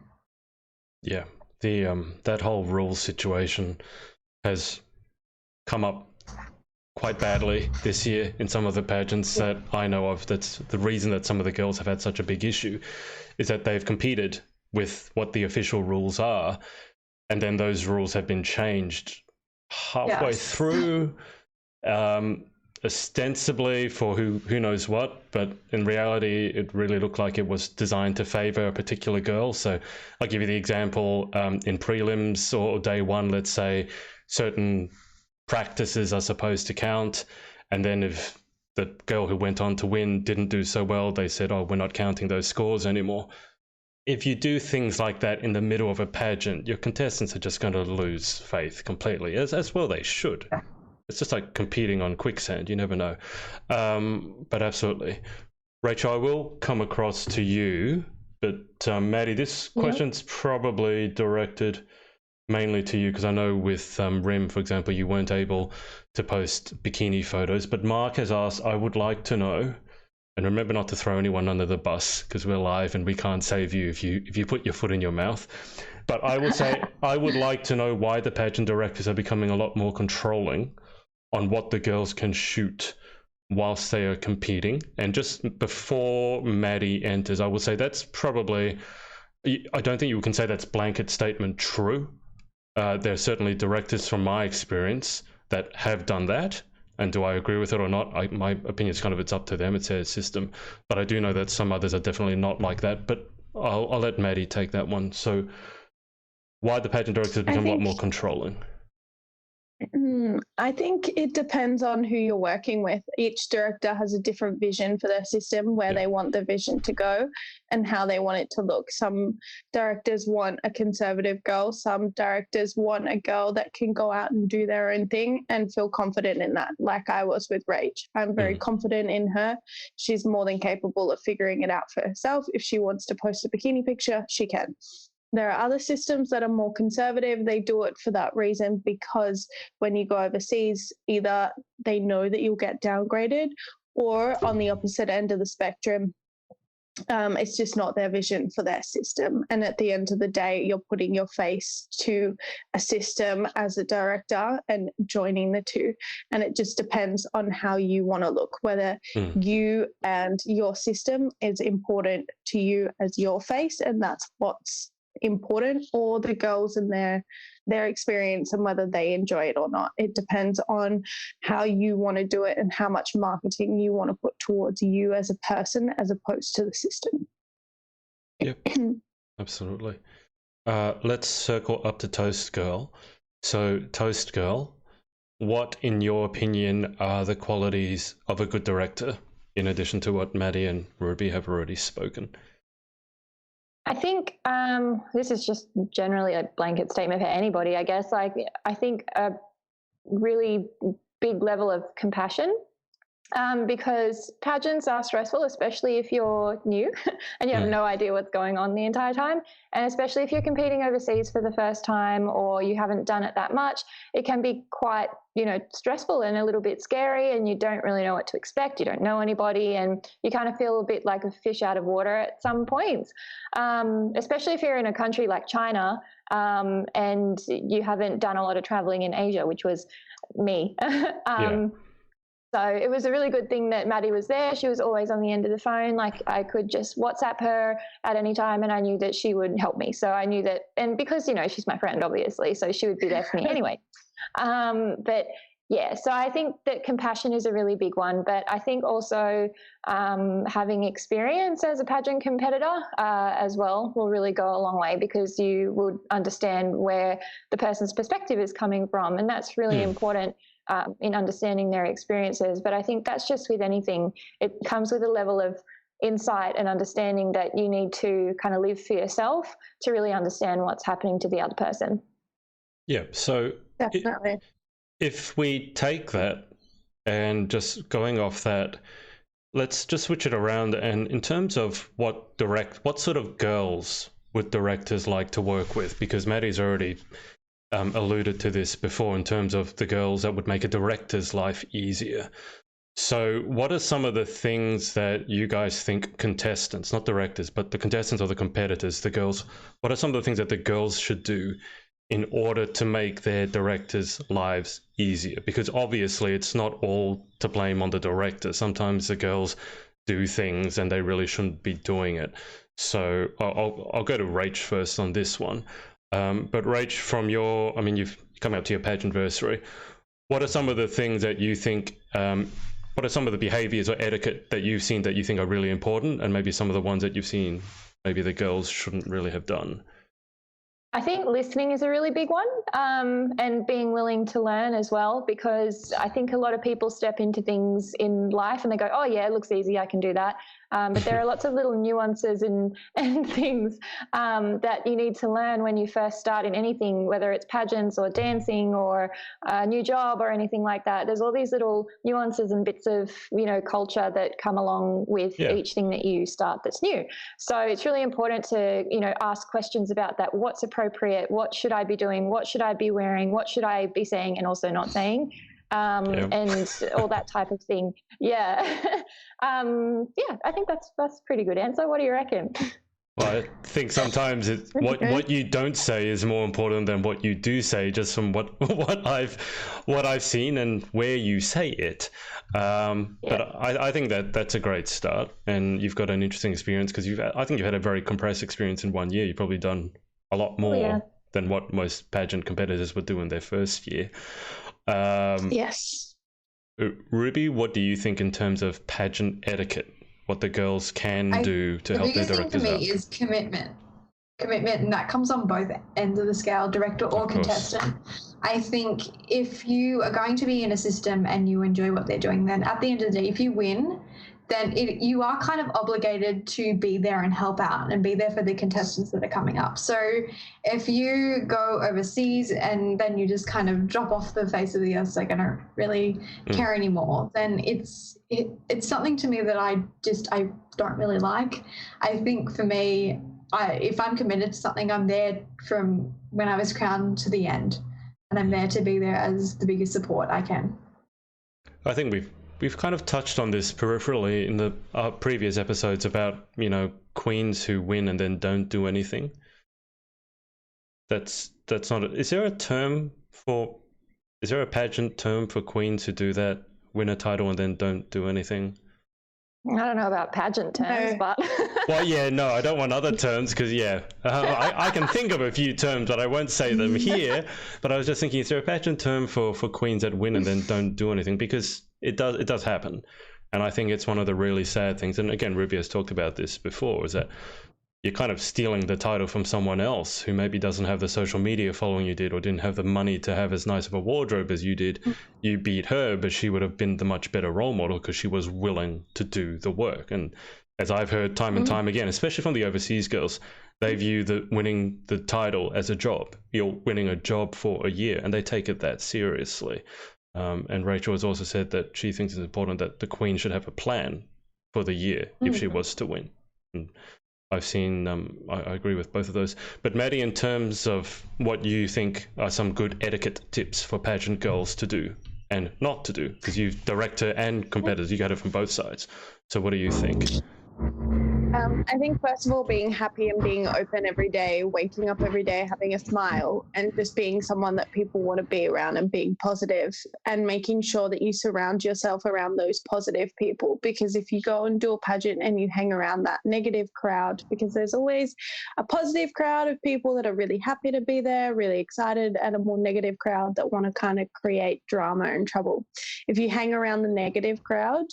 [SPEAKER 1] Yeah. That whole rules situation has come up quite badly this year in some of the pageants that I know of. That's the reason that some of the girls have had such a big issue, is that they've competed with what the official rules are, and then those rules have been changed halfway through, ostensibly for who knows what, but in reality it really looked like it was designed to favor a particular girl. So I'll give you the example, in prelims or day 1, let's say certain practices are supposed to count, and then if the girl who went on to win didn't do so well, they said, oh, we're not counting those scores anymore. If you do things like that in the middle of a pageant, your contestants are just going to lose faith completely, as well they should. It's just like competing on quicksand. You never know. But absolutely. Rachel, I will come across to you. But Maddy, this question's probably directed mainly to you, because I know with RIM, for example, you weren't able to post bikini photos. But Mark has asked, I would like to know, and remember not to throw anyone under the bus because we're live and we can't save you if you put your foot in your mouth. But I will say, I would like to know why the pageant directors are becoming a lot more controlling on what the girls can shoot whilst they are competing. And just before Maddy enters, I will say that's probably, I don't think you can say that's blanket statement true. There are certainly directors from my experience that have done that. And do I agree with it or not? My opinion is kind of, it's up to them. It's their system. But I do know that some others are definitely not like that. But I'll let Maddy take that one. So why the pageant directors become a lot more controlling?
[SPEAKER 2] I think it depends on who you're working with. Each director has a different vision for their system, where they want the vision to go and how they want it to look. Some directors want a conservative girl. Some directors want a girl that can go out and do their own thing and feel confident in that, like I was with Rach. I'm very confident in her. She's more than capable of figuring it out for herself. If she wants to post a bikini picture, she can. There are other systems that are more conservative. They do it for that reason, because when you go overseas, either they know that you'll get downgraded, or on the opposite end of the spectrum, it's just not their vision for their system. And at the end of the day, you're putting your face to a system as a director and joining the two. And it just depends on how you want to look, whether you and your system is important to you as your face, and that's what's important, or the girls and their experience and whether they enjoy it or not. It depends on how you want to do it and how much marketing you want to put towards you as a person as opposed to the system.
[SPEAKER 1] Yep, absolutely. Let's circle up to Toast Girl. So Toast Girl, what in your opinion are the qualities of a good director, in addition to what Maddy and Ruby have already spoken?
[SPEAKER 4] I think this is just generally a blanket statement for anybody, I guess. Like, I think a really big level of compassion, because pageants are stressful, especially if you're new and you have no idea what's going on the entire time. And especially if you're competing overseas for the first time or you haven't done it that much, it can be quite, stressful and a little bit scary, and you don't really know what to expect. You don't know anybody, and you kind of feel a bit like a fish out of water at some points, especially if you're in a country like China, and you haven't done a lot of traveling in Asia, which was me. So it was a really good thing that Maddy was there. She was always on the end of the phone. Like I could just WhatsApp her at any time and I knew that she would help me. So I knew that, and because, she's my friend, obviously, so she would be there for me anyway. But yeah, so I think that compassion is a really big one. But I think also having experience as a pageant competitor as well will really go a long way, because you would understand where the person's perspective is coming from. And that's really important. In understanding their experiences. But I think that's just with anything. It comes with a level of insight and understanding that you need to kind of live for yourself to really understand what's happening to the other person.
[SPEAKER 1] Yeah, so
[SPEAKER 2] Definitely.
[SPEAKER 1] If we take that and just going off that, let's just switch it around. And in terms of what sort of girls would directors like to work with? Because Maddy's already alluded to this before in terms of the girls that would make a director's life easier. So what are some of the things that you guys think contestants, not directors, but the contestants or the competitors, the girls, what are some of the things that the girls should do in order to make their directors' lives easier? Because obviously it's not all to blame on the director. Sometimes the girls do things and they really shouldn't be doing it. So I'll go to Rach first on this one. But Rach, from you've come up to your pageantiversary. What are some of the things that you think, what are some of the behaviors or etiquette that you've seen that you think are really important, and maybe some of the ones that you've seen maybe the girls shouldn't really have done?
[SPEAKER 4] I think listening is a really big one, and being willing to learn as well, because I think a lot of people step into things in life and they go, oh yeah, it looks easy, I can do that. But there are lots of little nuances and things that you need to learn when you first start in anything, whether it's pageants or dancing or a new job or anything like that. There's all these little nuances and bits of, culture that come along with each thing that you start that's new. So it's really important to, ask questions about that. What's appropriate? What should I be doing? What should I be wearing? What should I be saying and also not saying? And all that type of thing. Yeah. I think that's a pretty good answer. What do you reckon?
[SPEAKER 1] Well, I think sometimes what you don't say is more important than what you do say, just from what I've seen and where you say it. But I think that's a great start, and you've got an interesting experience, because I think you've had a very compressed experience in 1 year. You've probably done a lot more than what most pageant competitors would do in their first year.
[SPEAKER 2] Yes.
[SPEAKER 1] Ruby, what do you think in terms of pageant etiquette? What the girls can do to help their directors out?
[SPEAKER 3] The biggest thing for me is commitment, and that comes on both ends of the scale, director or contestant. I think if you are going to be in a system and you enjoy what they're doing, then at the end of the day, if you win, then you are kind of obligated to be there and help out and be there for the contestants that are coming up. So if you go overseas and then you just kind of drop off the face of the earth, so I don't really care anymore, then it's something to me that I don't really like. I think for me, if I'm committed to something, I'm there from when I was crowned to the end, and I'm there to be there as the biggest support I can.
[SPEAKER 1] I think we've kind of touched on this peripherally in the previous episodes about, queens who win and then don't do anything. That's not it. Is there a pageant term for queens who do that, win a title and then don't do anything?
[SPEAKER 4] I don't know about pageant terms, but...
[SPEAKER 1] Well, yeah, no, I don't want other terms because, I can think of a few terms, but I won't say them here. But I was just thinking, is there a pageant term for queens that win and then don't do anything? Because it does happen. And I think it's one of the really sad things. And again, Ruby has talked about this before, is that you're kind of stealing the title from someone else who maybe doesn't have the social media following you did, or didn't have the money to have as nice of a wardrobe as you did. You beat her, but she would have been the much better role model because she was willing to do the work. And as I've heard time and time again, especially from the overseas girls, they view winning the title as a job. You're winning a job for a year, and they take it that seriously. And Rachel has also said that she thinks it's important that the queen should have a plan for the year if she was to win. And I've seen, I agree with both of those. But Maddy, in terms of what you think are some good etiquette tips for pageant girls to do and not to do, because you've director and competitors, you got it from both sides. So what do you think?
[SPEAKER 2] I think first of all, being happy and being open every day, waking up every day, having a smile, and just being someone that people want to be around and being positive, and making sure that you surround yourself around those positive people. Because if you go and do a pageant and you hang around that negative crowd, because there's always a positive crowd of people that are really happy to be there, really excited, and a more negative crowd that want to kind of create drama and trouble. If you hang around the negative crowd,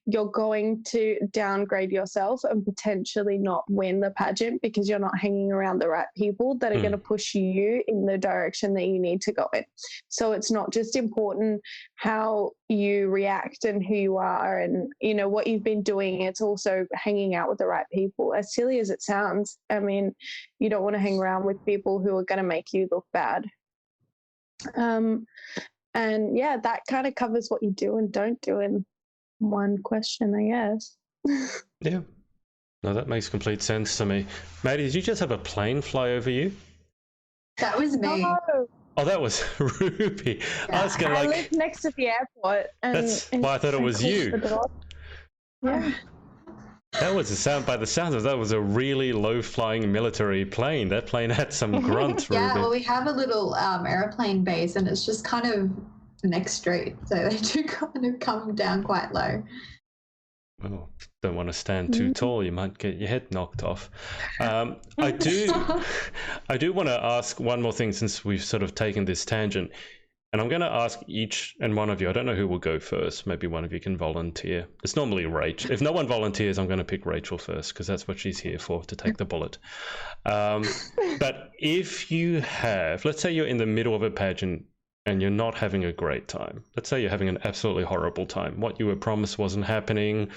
[SPEAKER 2] you're going to downgrade yourself and potentially not win the pageant, because you're not hanging around the right people that are going to push you in the direction that you need to go in. So it's not just important how you react and who you are and, you know, what you've been doing. It's also hanging out with the right people. As silly as it sounds, I mean, you don't want to hang around with people who are going to make you look bad. And yeah, that kind of covers what you do and don't do in one question, I guess.
[SPEAKER 1] Yeah. No, that makes complete sense to me. Maddy, did you just have a plane fly over you?
[SPEAKER 3] That was me.
[SPEAKER 1] Oh, that was Ruby.
[SPEAKER 3] Yeah.
[SPEAKER 1] I was going
[SPEAKER 2] I
[SPEAKER 1] to
[SPEAKER 2] live next to the airport. And
[SPEAKER 1] that's why I thought it was you.
[SPEAKER 2] Yeah.
[SPEAKER 1] That was a sound, by the sounds of that, was a really low-flying military plane. That plane had some grunt, Ruby.
[SPEAKER 3] Yeah, well, we have a little aeroplane base, and it's just kind of the next street, so they do kind of come down quite low.
[SPEAKER 1] Oh, don't want to stand too tall. You might get your head knocked off. I do want to ask one more thing, since we've sort of taken this tangent. And I'm going to ask each and one of you, I don't know who will go first. Maybe one of you can volunteer. It's normally Rach. If no one volunteers, I'm going to pick Rachel first, because that's what she's here for, to take the bullet. But if you have, let's say you're in the middle of a pageant and you're not having a great time. Let's say you're having an absolutely horrible time. What you were promised wasn't happening.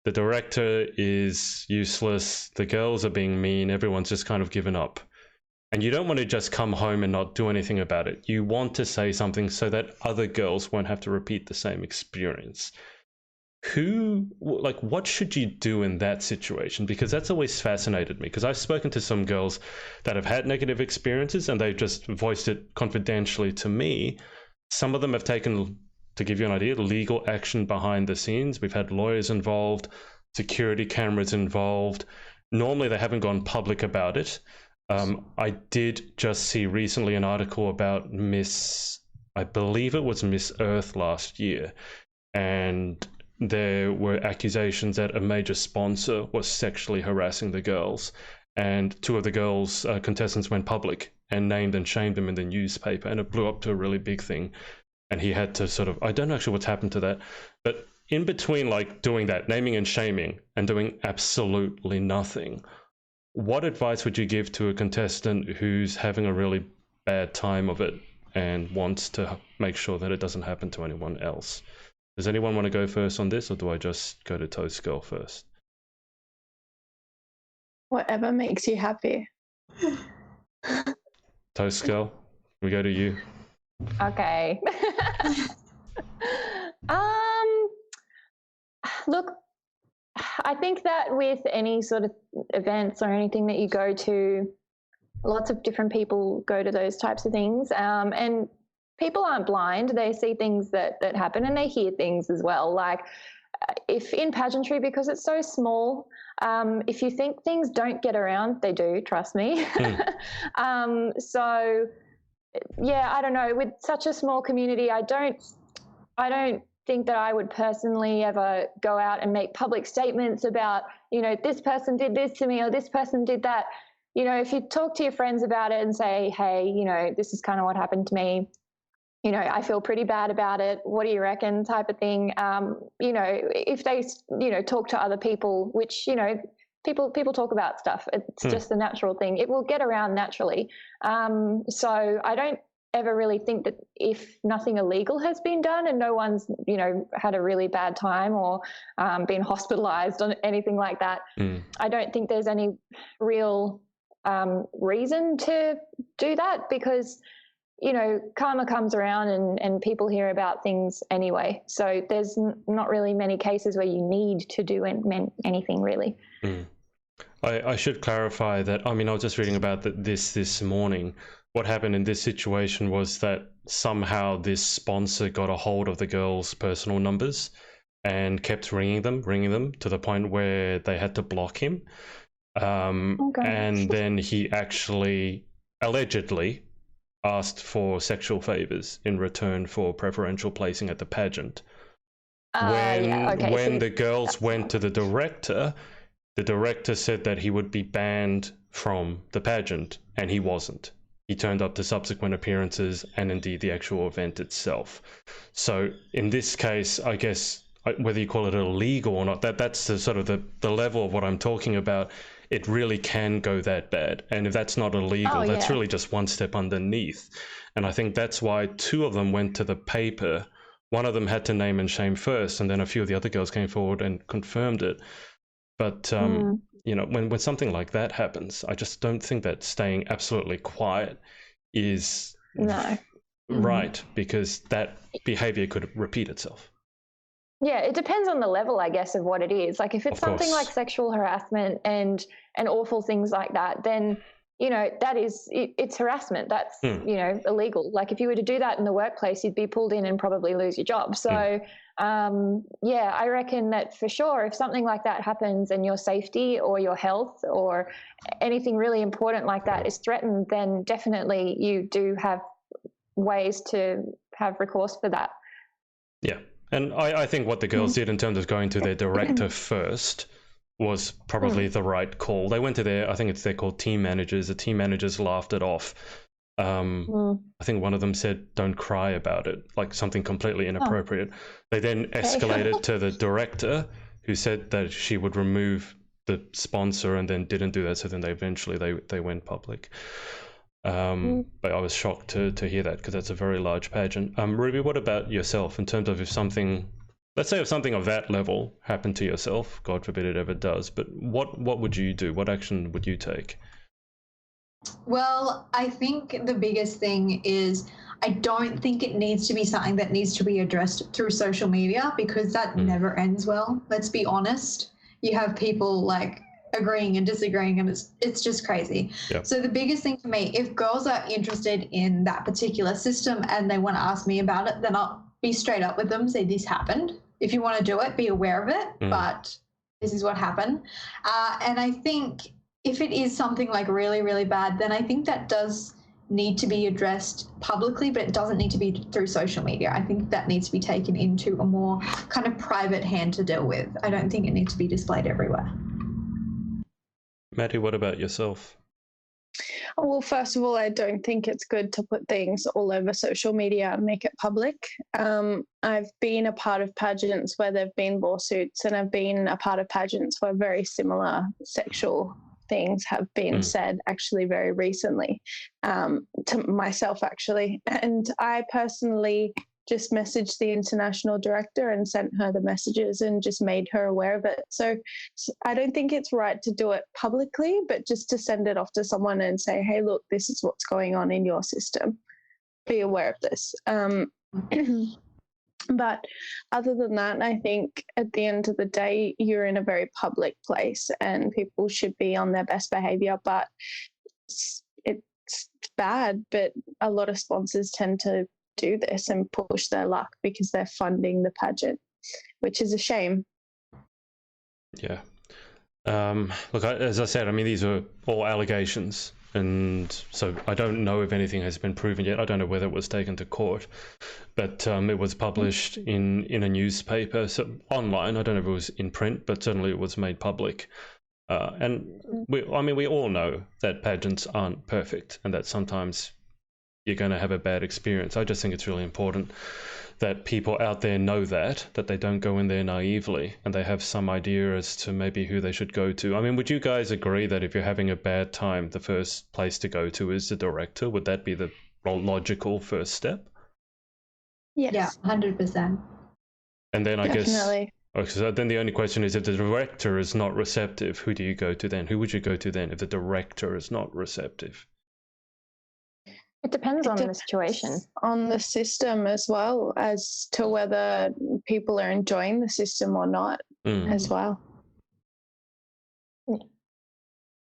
[SPEAKER 1] The director is useless. The girls are being mean. Everyone's just kind of given up. And you don't want to just come home and not do anything about it. You want to say something so that other girls won't have to repeat the same experience. What should you do in that situation? Because that's always fascinated me, because I've spoken to some girls that have had negative experiences and they've just voiced it confidentially to me. Some of them have taken, to give you an idea, legal action behind the scenes. We've had lawyers involved, security cameras involved. Normally they haven't gone public about it. I did just see recently an article about I believe it was Miss Earth last year, and there were accusations that a major sponsor was sexually harassing the girls, and two of the girls, contestants, went public and named and shamed them in the newspaper, and it blew up to a really big thing. And he had to sort of, I don't know actually what's happened to that, but in between like doing that, naming and shaming, and doing absolutely nothing, what advice would you give to a contestant who's having a really bad time of it and wants to make sure that it doesn't happen to anyone else? Does anyone want to go first on this, or do I just go to Toast Girl first?
[SPEAKER 2] Whatever makes you happy.
[SPEAKER 1] Toast Girl, we go to you.
[SPEAKER 4] Okay. Look, I think that with any sort of events or anything that you go to, lots of different people go to those types of things, and people aren't blind. They see things that happen, and they hear things as well. Like if in pageantry, because it's so small, if you think things don't get around, they do, trust me. So yeah, I don't know, with such a small community, I don't think that I would personally ever go out and make public statements about, you know, this person did this to me or this person did that. You know, if you talk to your friends about it and say, hey, you know, this is kind of what happened to me, you know, I feel pretty bad about it, what do you reckon, type of thing. You know, if they, you know, talk to other people, which, you know, people talk about stuff, it's just a natural thing, it will get around naturally. So I don't ever really think that if nothing illegal has been done and no one's, you know, had a really bad time or been hospitalized or anything like that, I don't think there's any real reason to do that, because, you know, karma comes around and people hear about things anyway. So there's not really many cases where you need to do anything really.
[SPEAKER 1] I should clarify that, I mean, I was just reading about this morning. What happened in this situation was that somehow this sponsor got a hold of the girls' personal numbers and kept ringing them to the point where they had to block him. And then he actually allegedly asked for sexual favors in return for preferential placing at the pageant. When the girls went to the director said that he would be banned from the pageant, and he wasn't. He turned up to subsequent appearances and indeed the actual event itself. So in this case, I guess, whether you call it illegal or not, that's the sort of the level of what I'm talking about. It really can go that bad. And if that's not illegal, that's really just one step underneath. And I think that's why two of them went to the paper. One of them had to name and shame first, and then a few of the other girls came forward and confirmed it. But, you know, when something like that happens, I just don't think that staying absolutely quiet is right, because that behavior could repeat itself.
[SPEAKER 4] Yeah, it depends on the level, I guess, of what it is. Like if it's something like sexual harassment and awful things like that, then, you know, it's harassment. That's, you know, illegal. Like if you were to do that in the workplace, you'd be pulled in and probably lose your job. So, I reckon that for sure, if something like that happens and your safety or your health or anything really important like that is threatened, then definitely you do have ways to have recourse for that. Yeah.
[SPEAKER 1] And I think what the girls did in terms of going to their director first was probably the right call. They went to they're called team managers. The team managers laughed it off. I think one of them said, "Don't cry about it," like something completely inappropriate. They then escalated to the director, who said that she would remove the sponsor, and then didn't do that. So then they went public. But I was shocked to hear that, because that's a very large pageant. Ruby, what about yourself in terms of if something of that level happened to yourself, God forbid it ever does, but what would you do? What action would you take?
[SPEAKER 3] Well, I think the biggest thing is I don't think it needs to be something that needs to be addressed through social media, because that never ends well. Let's be honest. You have people like agreeing and disagreeing, and it's just crazy. Yep. So the biggest thing for me, if girls are interested in that particular system and they want to ask me about it, then I'll be straight up with them, say this happened. If you want to do it, be aware of it, but this is what happened. And I think if it is something like really, really bad, then I think that does need to be addressed publicly, but it doesn't need to be through social media. I think that needs to be taken into a more kind of private hand to deal with. I don't think it needs to be displayed everywhere.
[SPEAKER 1] Maddy, what about yourself?
[SPEAKER 2] Well, first of all, I don't think it's good to put things all over social media and make it public. I've been a part of pageants where there have been lawsuits, and I've been a part of pageants where very similar sexual things have been said actually very recently, to myself actually. And I personally just messaged the international director and sent her the messages and just made her aware of it. So I don't think it's right to do it publicly, but just to send it off to someone and say, hey, look, this is what's going on in your system. Be aware of this. But other than that, I think at the end of the day, you're in a very public place and people should be on their best behavior, but it's bad. But a lot of sponsors tend to do this and push their luck because they're funding the pageant, which is a shame.
[SPEAKER 1] Yeah. Look, as I said, I mean, these are all allegations, and so I don't know if anything has been proven yet. I don't know whether it was taken to court, but it was published in a newspaper, so online. I don't know if it was in print, but certainly it was made public. And we all know that pageants aren't perfect, and that sometimes you're going to have a bad experience. I just think it's really important that people out there know that they don't go in there naively, and they have some idea as to maybe who they should go to. I mean, would you guys agree that if you're having a bad time, the first place to go to is the director? Would that be the logical first step?
[SPEAKER 2] Yes.
[SPEAKER 3] Yeah, 100%.
[SPEAKER 1] And then I
[SPEAKER 2] Definitely.
[SPEAKER 1] guess, so then the only question is, if the director is not receptive, who do you go to then? Who would you go to then if the director is not receptive?
[SPEAKER 4] It depends on the situation.
[SPEAKER 2] On the system as well, as to whether people are enjoying the system or not as well.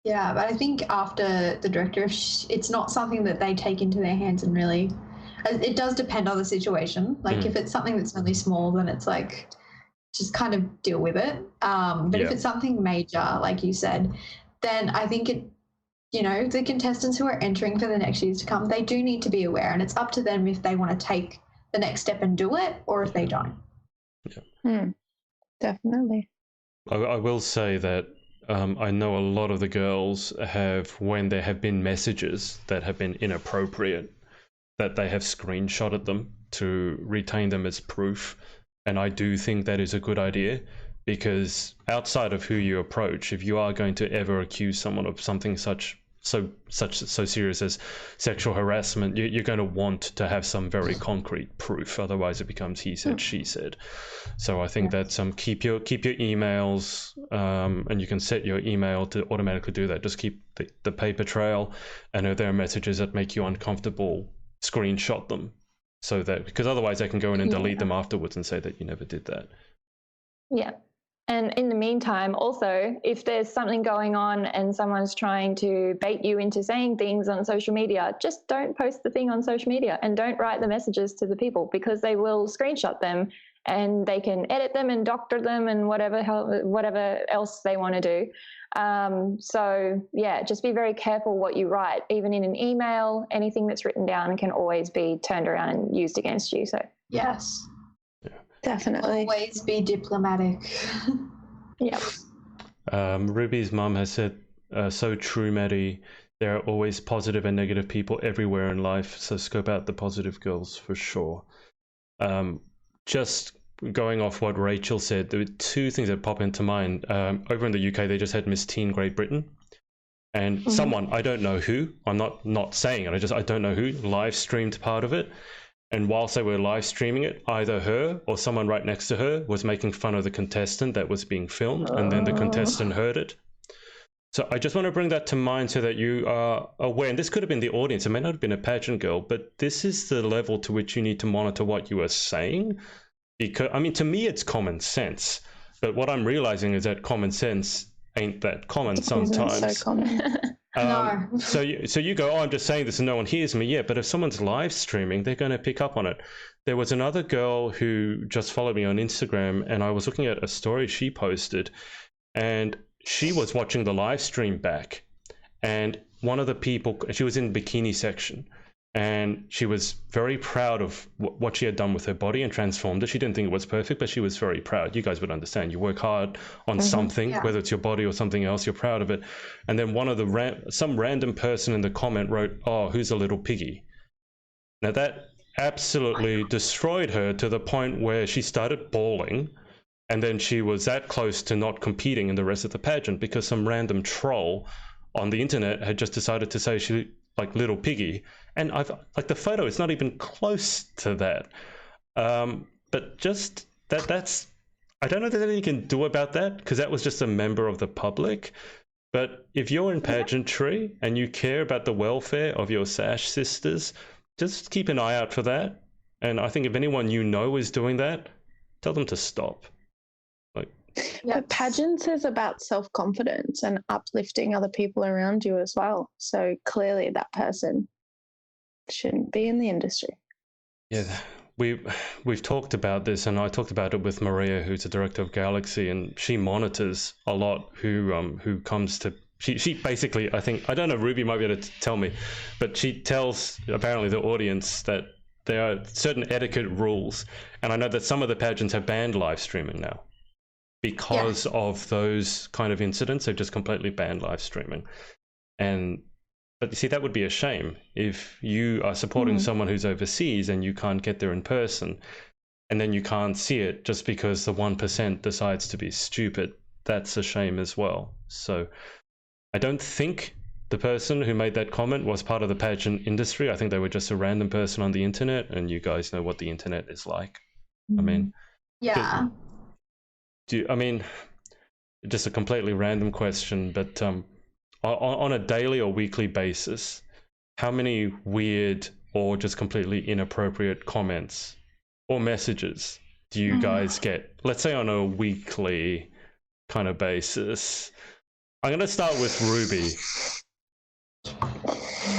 [SPEAKER 3] Yeah, but I think after the director, it's not something that they take into their hands and really, it does depend on the situation. Like if it's something that's only small, then it's like, just kind of deal with it. But if it's something major, like you said, then I think the contestants who are entering for the next years to come, they do need to be aware, and it's up to them if they want to take the next step and do it, or if they don't.
[SPEAKER 2] Definitely.
[SPEAKER 1] I will say that I know a lot of the girls have, when there have been messages that have been inappropriate, that they have screenshotted them to retain them as proof. And I do think that is a good idea, because outside of who you approach, if you are going to ever accuse someone of something so serious as sexual harassment, you're going to want to have some very concrete proof. Otherwise, it becomes he said, she said. So I think that keep your emails, and you can set your email to automatically do that. Just keep the paper trail, and if there are messages that make you uncomfortable, screenshot them, so that, because otherwise they can go in and delete them afterwards and say that you never did that.
[SPEAKER 4] Yeah. And in the meantime, also, if there's something going on and someone's trying to bait you into saying things on social media, just don't post the thing on social media and don't write the messages to the people, because they will screenshot them and they can edit them and doctor them and whatever else they want to do. So, yeah, just be very careful what you write. Even in an email, anything that's written down can always be turned around and used against you. So,
[SPEAKER 3] yes.
[SPEAKER 2] Definitely.
[SPEAKER 3] Always be diplomatic.
[SPEAKER 4] Yep.
[SPEAKER 1] Ruby's mum has said, so true, Maddy. There are always positive and negative people everywhere in life, so scope out the positive girls for sure. Just going off what Rachel said, there were two things that pop into mind. Over in the UK, they just had Miss Teen Great Britain. And someone, I don't know who, I'm not saying it, I don't know who, live streamed part of it. And whilst they were live streaming it, either her or someone right next to her was making fun of the contestant that was being filmed, and then the contestant heard it. So I just want to bring that to mind so that you are aware, and this could have been the audience, it may not have been a pageant girl, but this is the level to which you need to monitor what you are saying. Because, I mean, to me, it's common sense, but what I'm realizing is that common sense ain't that common sometimes.
[SPEAKER 2] Isn't so common.
[SPEAKER 3] No.
[SPEAKER 1] So you go, oh, I'm just saying this and no one hears me. Yeah, but if someone's live streaming, they're going to pick up on it. There was another girl who just followed me on Instagram, and I was looking at a story she posted, and she was watching the live stream back, and one of the people, she was in bikini section, and she was very proud of what she had done with her body and transformed it. She didn't think it was perfect, but she was very proud. You guys would understand. You work hard on something, whether it's your body or something else, you're proud of it. And then one of some random person in the comment wrote, oh, who's a little piggy? Now that absolutely destroyed her to the point where she started bawling. And then she was that close to not competing in the rest of the pageant because some random troll on the internet had just decided to say she like little piggy. And I've like the photo is not even close to that. But just that's I don't know if there's anything you can do about that, because that was just a member of the public. But if you're in pageantry and you care about the welfare of your sash sisters, just keep an eye out for that. And I think if anyone you know is doing that, tell them to stop.
[SPEAKER 2] But pageants is about self-confidence and uplifting other people around you as well. So clearly that person shouldn't be in the industry.
[SPEAKER 1] Yeah, we've talked about this, and I talked about it with Maria, who's the director of Galaxy, and she monitors a lot who comes to. She basically, I think, I don't know, Ruby might be able to tell me, but she tells apparently the audience that there are certain etiquette rules, and I know that some of the pageants have banned live streaming now. Because of those kind of incidents, they've just completely banned live streaming. But you see, that would be a shame if you are supporting someone who's overseas and you can't get there in person, and then you can't see it just because the 1% decides to be stupid. That's a shame as well. So I don't think the person who made that comment was part of the pageant industry. I think they were just a random person on the internet, and you guys know what the internet is like. I mean,
[SPEAKER 3] yeah.
[SPEAKER 1] Just a completely random question, but on a daily or weekly basis, how many weird or just completely inappropriate comments or messages do you guys get? Let's say on a weekly kind of basis. I'm going to start with Ruby.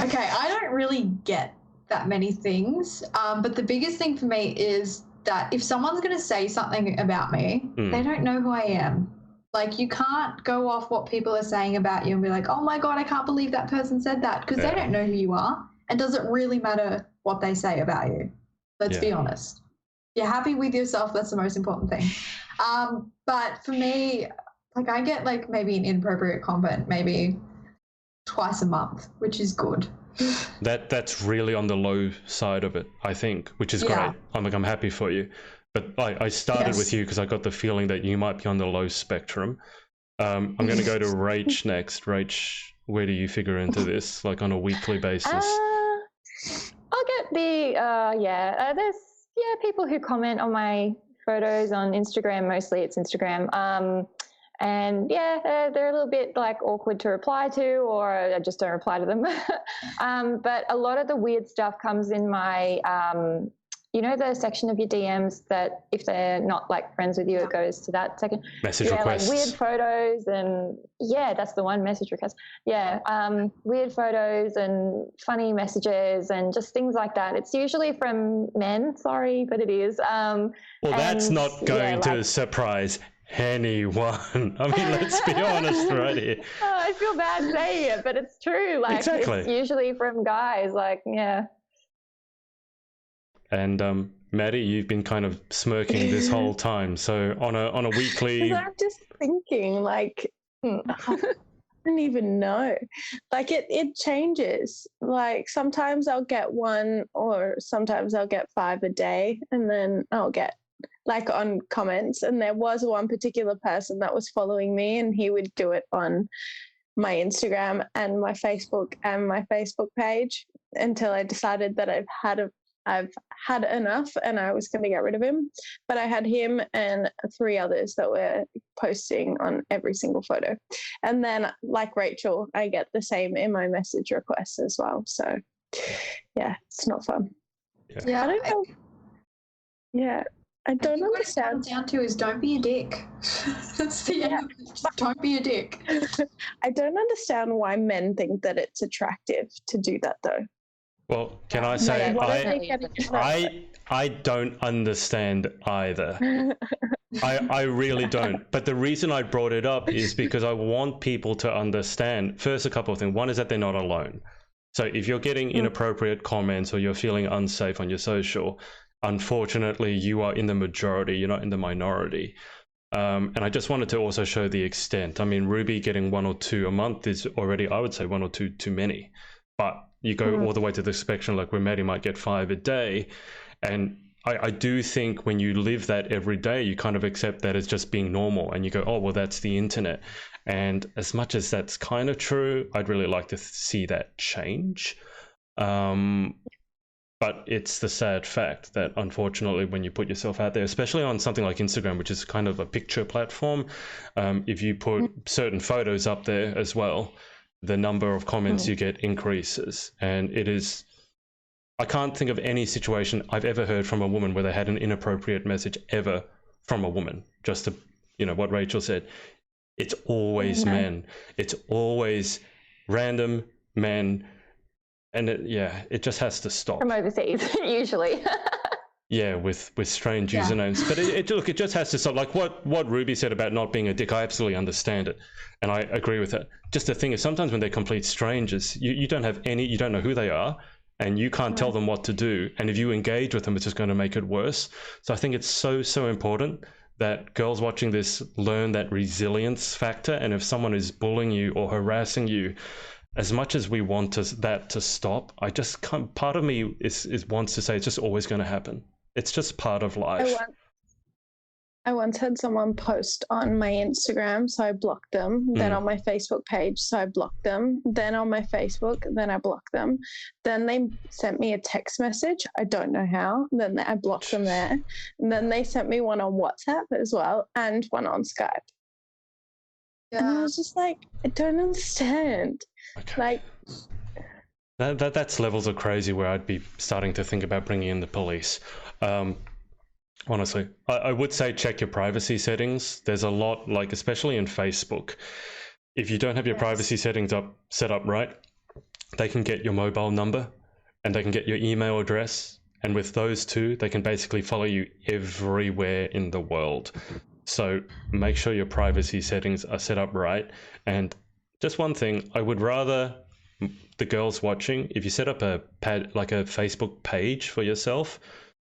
[SPEAKER 3] Okay, I don't really get that many things, but the biggest thing for me is that if someone's going to say something about me, they don't know who I am. Like, you can't go off what people are saying about you and be like, oh my God, I can't believe that person said that, because they don't know who you are. And does it really matter what they say about you? Let's be honest. You're happy with yourself. That's the most important thing. But for me, like, I get like maybe an inappropriate comment maybe twice a month, which is good.
[SPEAKER 1] That's really on the low side of it, I think, which is great. I'm happy for you. But I started with you because I got the feeling that you might be on the low spectrum. I'm going to go to Rach next. Rach, where do you figure into this, like on a weekly basis?
[SPEAKER 4] I'll get the, there's people who comment on my photos on Instagram. Mostly it's Instagram. And they're a little bit like awkward to reply to, or I just don't reply to them. But a lot of the weird stuff comes in my, the section of your DMs that if they're not like friends with you, it goes to that second.
[SPEAKER 1] Message requests.
[SPEAKER 4] Like weird photos and that's the one, message request. Weird photos and funny messages and just things like that. It's usually from men, sorry, but it is.
[SPEAKER 1] Well, that's not going to surprise anyone. I mean, let's be honest right here.
[SPEAKER 4] I feel bad saying it, but it's true. Like, it's usually from guys, like, And
[SPEAKER 1] Maddy, you've been kind of smirking this whole time. So on a weekly...
[SPEAKER 2] I'm just thinking, like, I don't even know. Like, it changes. Like, sometimes I'll get one, or sometimes I'll get 5 a day, and then I'll get like on comments. And there was one particular person that was following me, and he would do it on my Instagram and my Facebook page until I decided that I've had enough and I was going to get rid of him. But I had him and 3 others that were posting on every single photo. And then, like Rachel, I get the same in my message requests as well. So it's not fun. I don't know. I don't understand.
[SPEAKER 3] What it comes down to is don't be a dick. That's the end of it. Just don't be a dick.
[SPEAKER 2] I don't understand why men think that it's attractive to do that, though.
[SPEAKER 1] Well, can I say I don't understand either. I really don't. But the reason I brought it up is because I want people to understand, first, a couple of things. One is that they're not alone. So if you're getting inappropriate comments or you're feeling unsafe on your social, unfortunately, you are in the majority, you're not in the minority. And I just wanted to also show the extent. I mean, Ruby getting 1 or 2 a month is already, I would say, 1 or 2 too many. But you go all the way to the spectrum, like where Maddy might get 5 a day. And I do think when you live that every day, you kind of accept that as just being normal. And you go, oh, well, that's the internet. And as much as that's kind of true, I'd really like to see that change. But it's the sad fact that, unfortunately, when you put yourself out there, especially on something like Instagram, which is kind of a picture platform, if you put certain photos up there as well, the number of comments you get increases. And it is, I can't think of any situation I've ever heard from a woman where they had an inappropriate message ever from a woman. Just to, what Rachel said, it's always men. It's always random men. And it just has to stop.
[SPEAKER 4] From overseas, usually.
[SPEAKER 1] With strange usernames. But it just has to stop. Like what Ruby said about not being a dick, I absolutely understand it. And I agree with it. Just the thing is, sometimes when they're complete strangers, you don't know who they are, and you can't tell them what to do. And if you engage with them, it's just going to make it worse. So I think it's so, so important that girls watching this learn that resilience factor. And if someone is bullying you or harassing you, as much as we want that to stop, I just can't. Part of me wants to say it's just always going to happen. It's just part of life.
[SPEAKER 2] I once had someone post on my Instagram, so I blocked them. Then on my Facebook page, so I blocked them. Then on my Facebook, then I blocked them. Then they sent me a text message. I don't know how. Then I blocked them there. And then they sent me one on WhatsApp as well, and one on Skype. And I was just like, I don't understand.
[SPEAKER 1] Okay.
[SPEAKER 2] Like,
[SPEAKER 1] that's levels of crazy where I'd be starting to think about bringing in the police. Honestly, I would say check your privacy settings. There's a lot, like especially in Facebook, if you don't have your privacy settings set up right, they can get your mobile number and they can get your email address And with those two, they can basically follow you everywhere in the world. So make sure your privacy settings are set up right. And just one thing, I would rather the girls watching, if you set up a Facebook page for yourself,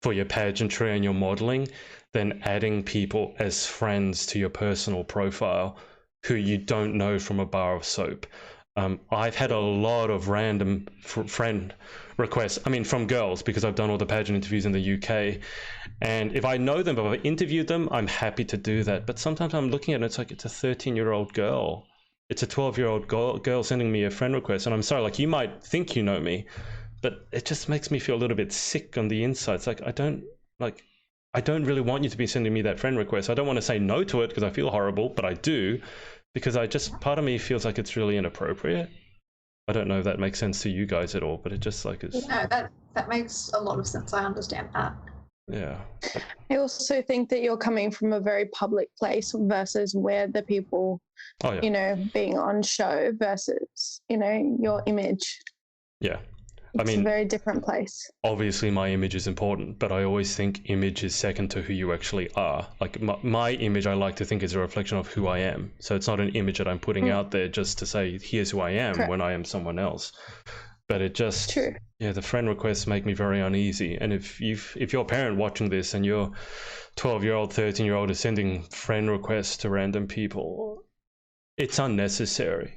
[SPEAKER 1] for your pageantry and your modeling, then adding people as friends to your personal profile who you don't know from a bar of soap. I've had a lot of random friend requests, from girls, because I've done all the pageant interviews in the UK. And if I know them, if I've interviewed them, I'm happy to do that. But sometimes I'm looking at it, it's like it's a 13-year-old girl. It's a 12-year-old girl sending me a friend request. And I'm sorry, like, you might think you know me, but it just makes me feel a little bit sick on the inside. It's like, I don't really want you to be sending me that friend request. I don't want to say no to it because I feel horrible, but I do, because part of me feels like it's really inappropriate. I don't know if that makes sense to you guys at all, but it just like is.
[SPEAKER 3] No, that makes a lot of sense. I understand that.
[SPEAKER 1] Yeah.
[SPEAKER 2] I also think that you're coming from a very public place versus where the people, being on show versus, your image.
[SPEAKER 1] Yeah.
[SPEAKER 2] It's a very different place.
[SPEAKER 1] Obviously my image is important, but I always think image is second to who you actually are. Like my image, I like to think, is a reflection of who I am. So it's not an image that I'm putting out there just to say, here's who I am. Correct. When I am someone else. But it just, true. Yeah, the friend requests make me very uneasy. And if you're a parent watching this and your 12-year-old, 13-year-old is sending friend requests to random people, it's unnecessary.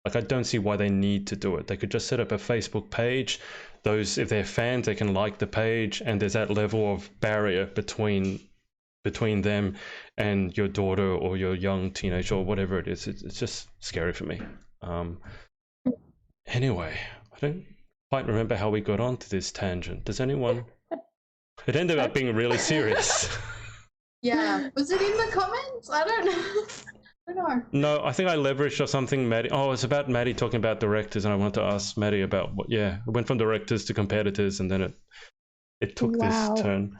[SPEAKER 1] Like, I don't see why they need to do it. They could just set up a Facebook page. Those, if they're fans, they can like the page, and there's that level of barrier between them and your daughter or your young teenager or whatever it is. It's just scary for me. Anyway, I don't quite remember how we got onto this tangent. Does anyone? It ended up being really serious.
[SPEAKER 3] Yeah. Was it in the comments? I don't know.
[SPEAKER 1] No, I think I leveraged or something, Maddy. Oh, it's about Maddy talking about directors, and I wanted to ask Maddy about what. Yeah, it went from directors to competitors, and then it took this turn.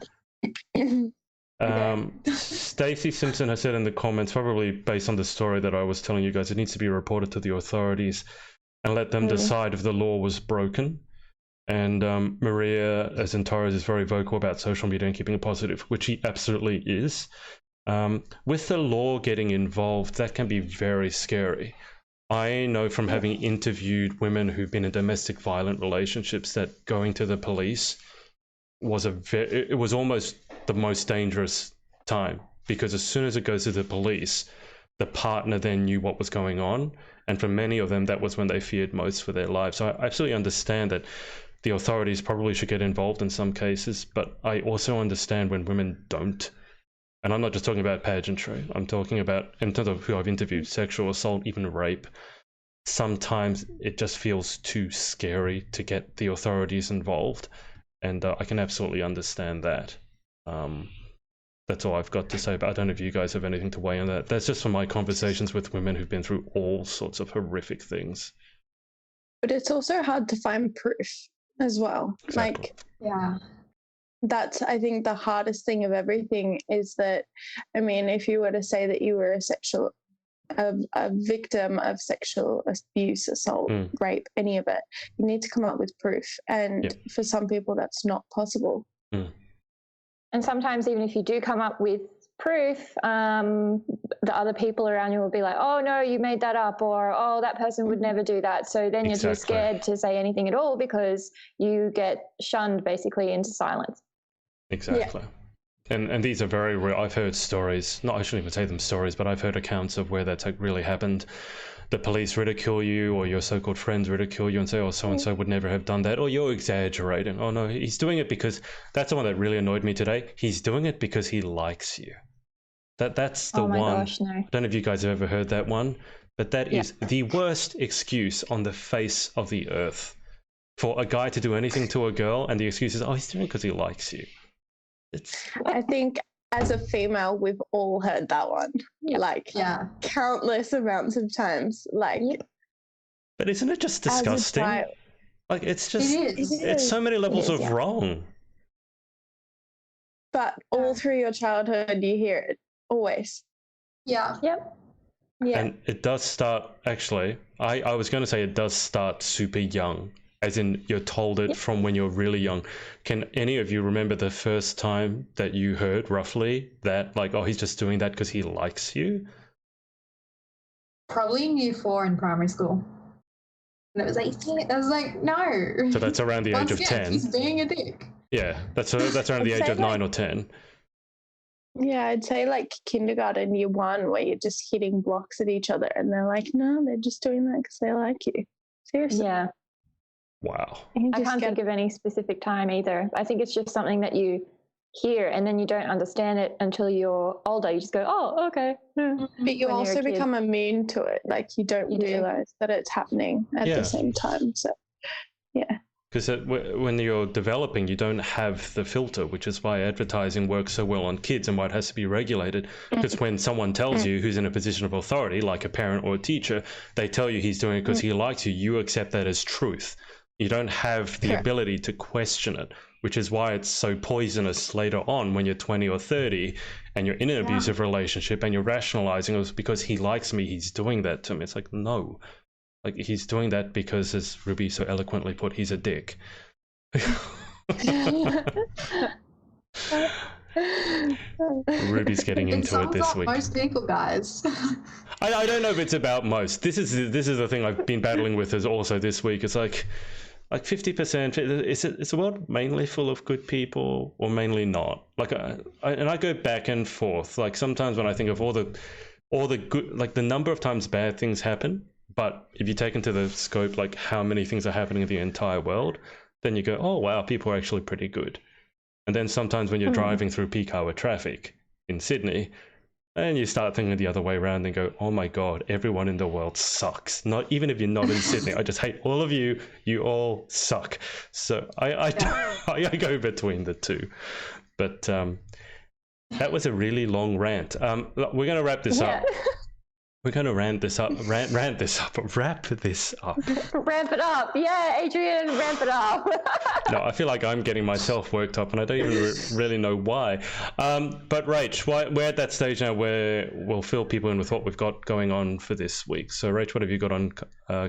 [SPEAKER 1] Stacey Simpson has said in the comments, probably based on the story that I was telling you guys, it needs to be reported to the authorities and let them decide if the law was broken. And Maria, as in Torres, is very vocal about social media and keeping it positive, which he absolutely is. With the law getting involved, that can be very scary. I know from having interviewed women who've been in domestic violent relationships that going to the police was it was almost the most dangerous time, because as soon as it goes to the police, the partner then knew what was going on, and for many of them that was when they feared most for their lives. So I absolutely understand that the authorities probably should get involved in some cases, but I also understand when women don't. And I'm not just talking about pageantry. I'm talking about, in terms of who I've interviewed, sexual assault, even rape. Sometimes it just feels too scary to get the authorities involved. And I can absolutely understand that. That's all I've got to say. But I don't know if you guys have anything to weigh on that. That's just from my conversations with women who've been through all sorts of horrific things.
[SPEAKER 2] But it's also hard to find proof as well.
[SPEAKER 1] Exactly.
[SPEAKER 3] Yeah.
[SPEAKER 2] That's, I think, the hardest thing of everything is that, if you were to say that you were a victim of sexual abuse, assault, rape, any of it, you need to come up with proof. And for some people, that's not possible.
[SPEAKER 4] And sometimes even if you do come up with proof, the other people around you will be like, oh, no, you made that up, or, oh, that person would never do that. So then you're too scared to say anything at all because you get shunned basically into silence.
[SPEAKER 1] Exactly. Yeah. And these are very real. I've heard stories, I shouldn't even say them stories, but I've heard accounts of where that's really happened. The police ridicule you, or your so-called friends ridicule you and say, oh, so-and-so would never have done that, or you're exaggerating. Oh, no, he's doing it because, that's the one that really annoyed me today. He's doing it because he likes you. That's the one.
[SPEAKER 4] Gosh, no.
[SPEAKER 1] I don't know if you guys have ever heard that one, but that is the worst excuse on the face of the earth for a guy to do anything to a girl, and the excuse is, oh, he's doing it because he likes you.
[SPEAKER 2] I think as a female, we've all heard that one, countless amounts of times.
[SPEAKER 1] But isn't it just disgusting? It's just, it's so many levels of wrong.
[SPEAKER 2] But all through your childhood, you hear it always.
[SPEAKER 3] Yeah.
[SPEAKER 2] Yep. Yeah.
[SPEAKER 1] And it does start, actually, I was going to say it does start super young. As in, you're told it from when you're really young. Can any of you remember the first time that you heard roughly that, like, oh, he's just doing that because he likes you?
[SPEAKER 3] Probably in year 4 in primary school. And it was like, yeah, I was like, no.
[SPEAKER 1] So that's around the age of 10.
[SPEAKER 3] He's being a dick.
[SPEAKER 1] Yeah, that's around the age of 9 or 10.
[SPEAKER 2] Yeah, I'd say like kindergarten, year 1, where you're just hitting blocks at each other, and they're like, no, they're just doing that because they like you. Seriously.
[SPEAKER 4] Yeah.
[SPEAKER 1] Wow.
[SPEAKER 4] I can't think of any specific time either. I think it's just something that you hear and then you don't understand it until you're older. You just go, oh, okay. Yeah.
[SPEAKER 2] But you also become immune to it. Like you don't realize that it's happening at the same time. So, yeah.
[SPEAKER 1] Because when you're developing, you don't have the filter, which is why advertising works so well on kids and why it has to be regulated. Because when someone tells you who's in a position of authority, like a parent or a teacher, they tell you he's doing it because he likes you, you accept that as truth. You don't have the ability to question it, which is why it's so poisonous later on when you're 20 or 30 and you're in an abusive relationship and you're rationalizing it was because he likes me, he's doing that to me. It's like, no. Like, he's doing that because, as Ruby so eloquently put, he's a dick. Ruby's getting into it this week.
[SPEAKER 3] Most people, guys.
[SPEAKER 1] I don't know if it's about most. This is the thing I've been battling with is also this week. It's like 50%. Is the world mainly full of good people or mainly not? Like, I go back and forth. Like sometimes when I think of all the good, like the number of times bad things happen. But if you take into the scope, like how many things are happening in the entire world, then you go, oh, wow, people are actually pretty good. And then sometimes when you're driving through peak hour traffic in Sydney, and you start thinking the other way around and go, oh my God, everyone in the world sucks. Not even if you're not in Sydney. I just hate all of you. You all suck. So I go between the two. But that was a really long rant. We're going to wrap this up. We're going to wrap this up. Ramp it up.
[SPEAKER 4] Yeah, Adrian, ramp it up.
[SPEAKER 1] No, I feel like I'm getting myself worked up and I don't even really know why. But Rach, we're at that stage now where we'll fill people in with what we've got going on for this week. So Rach, what have you got on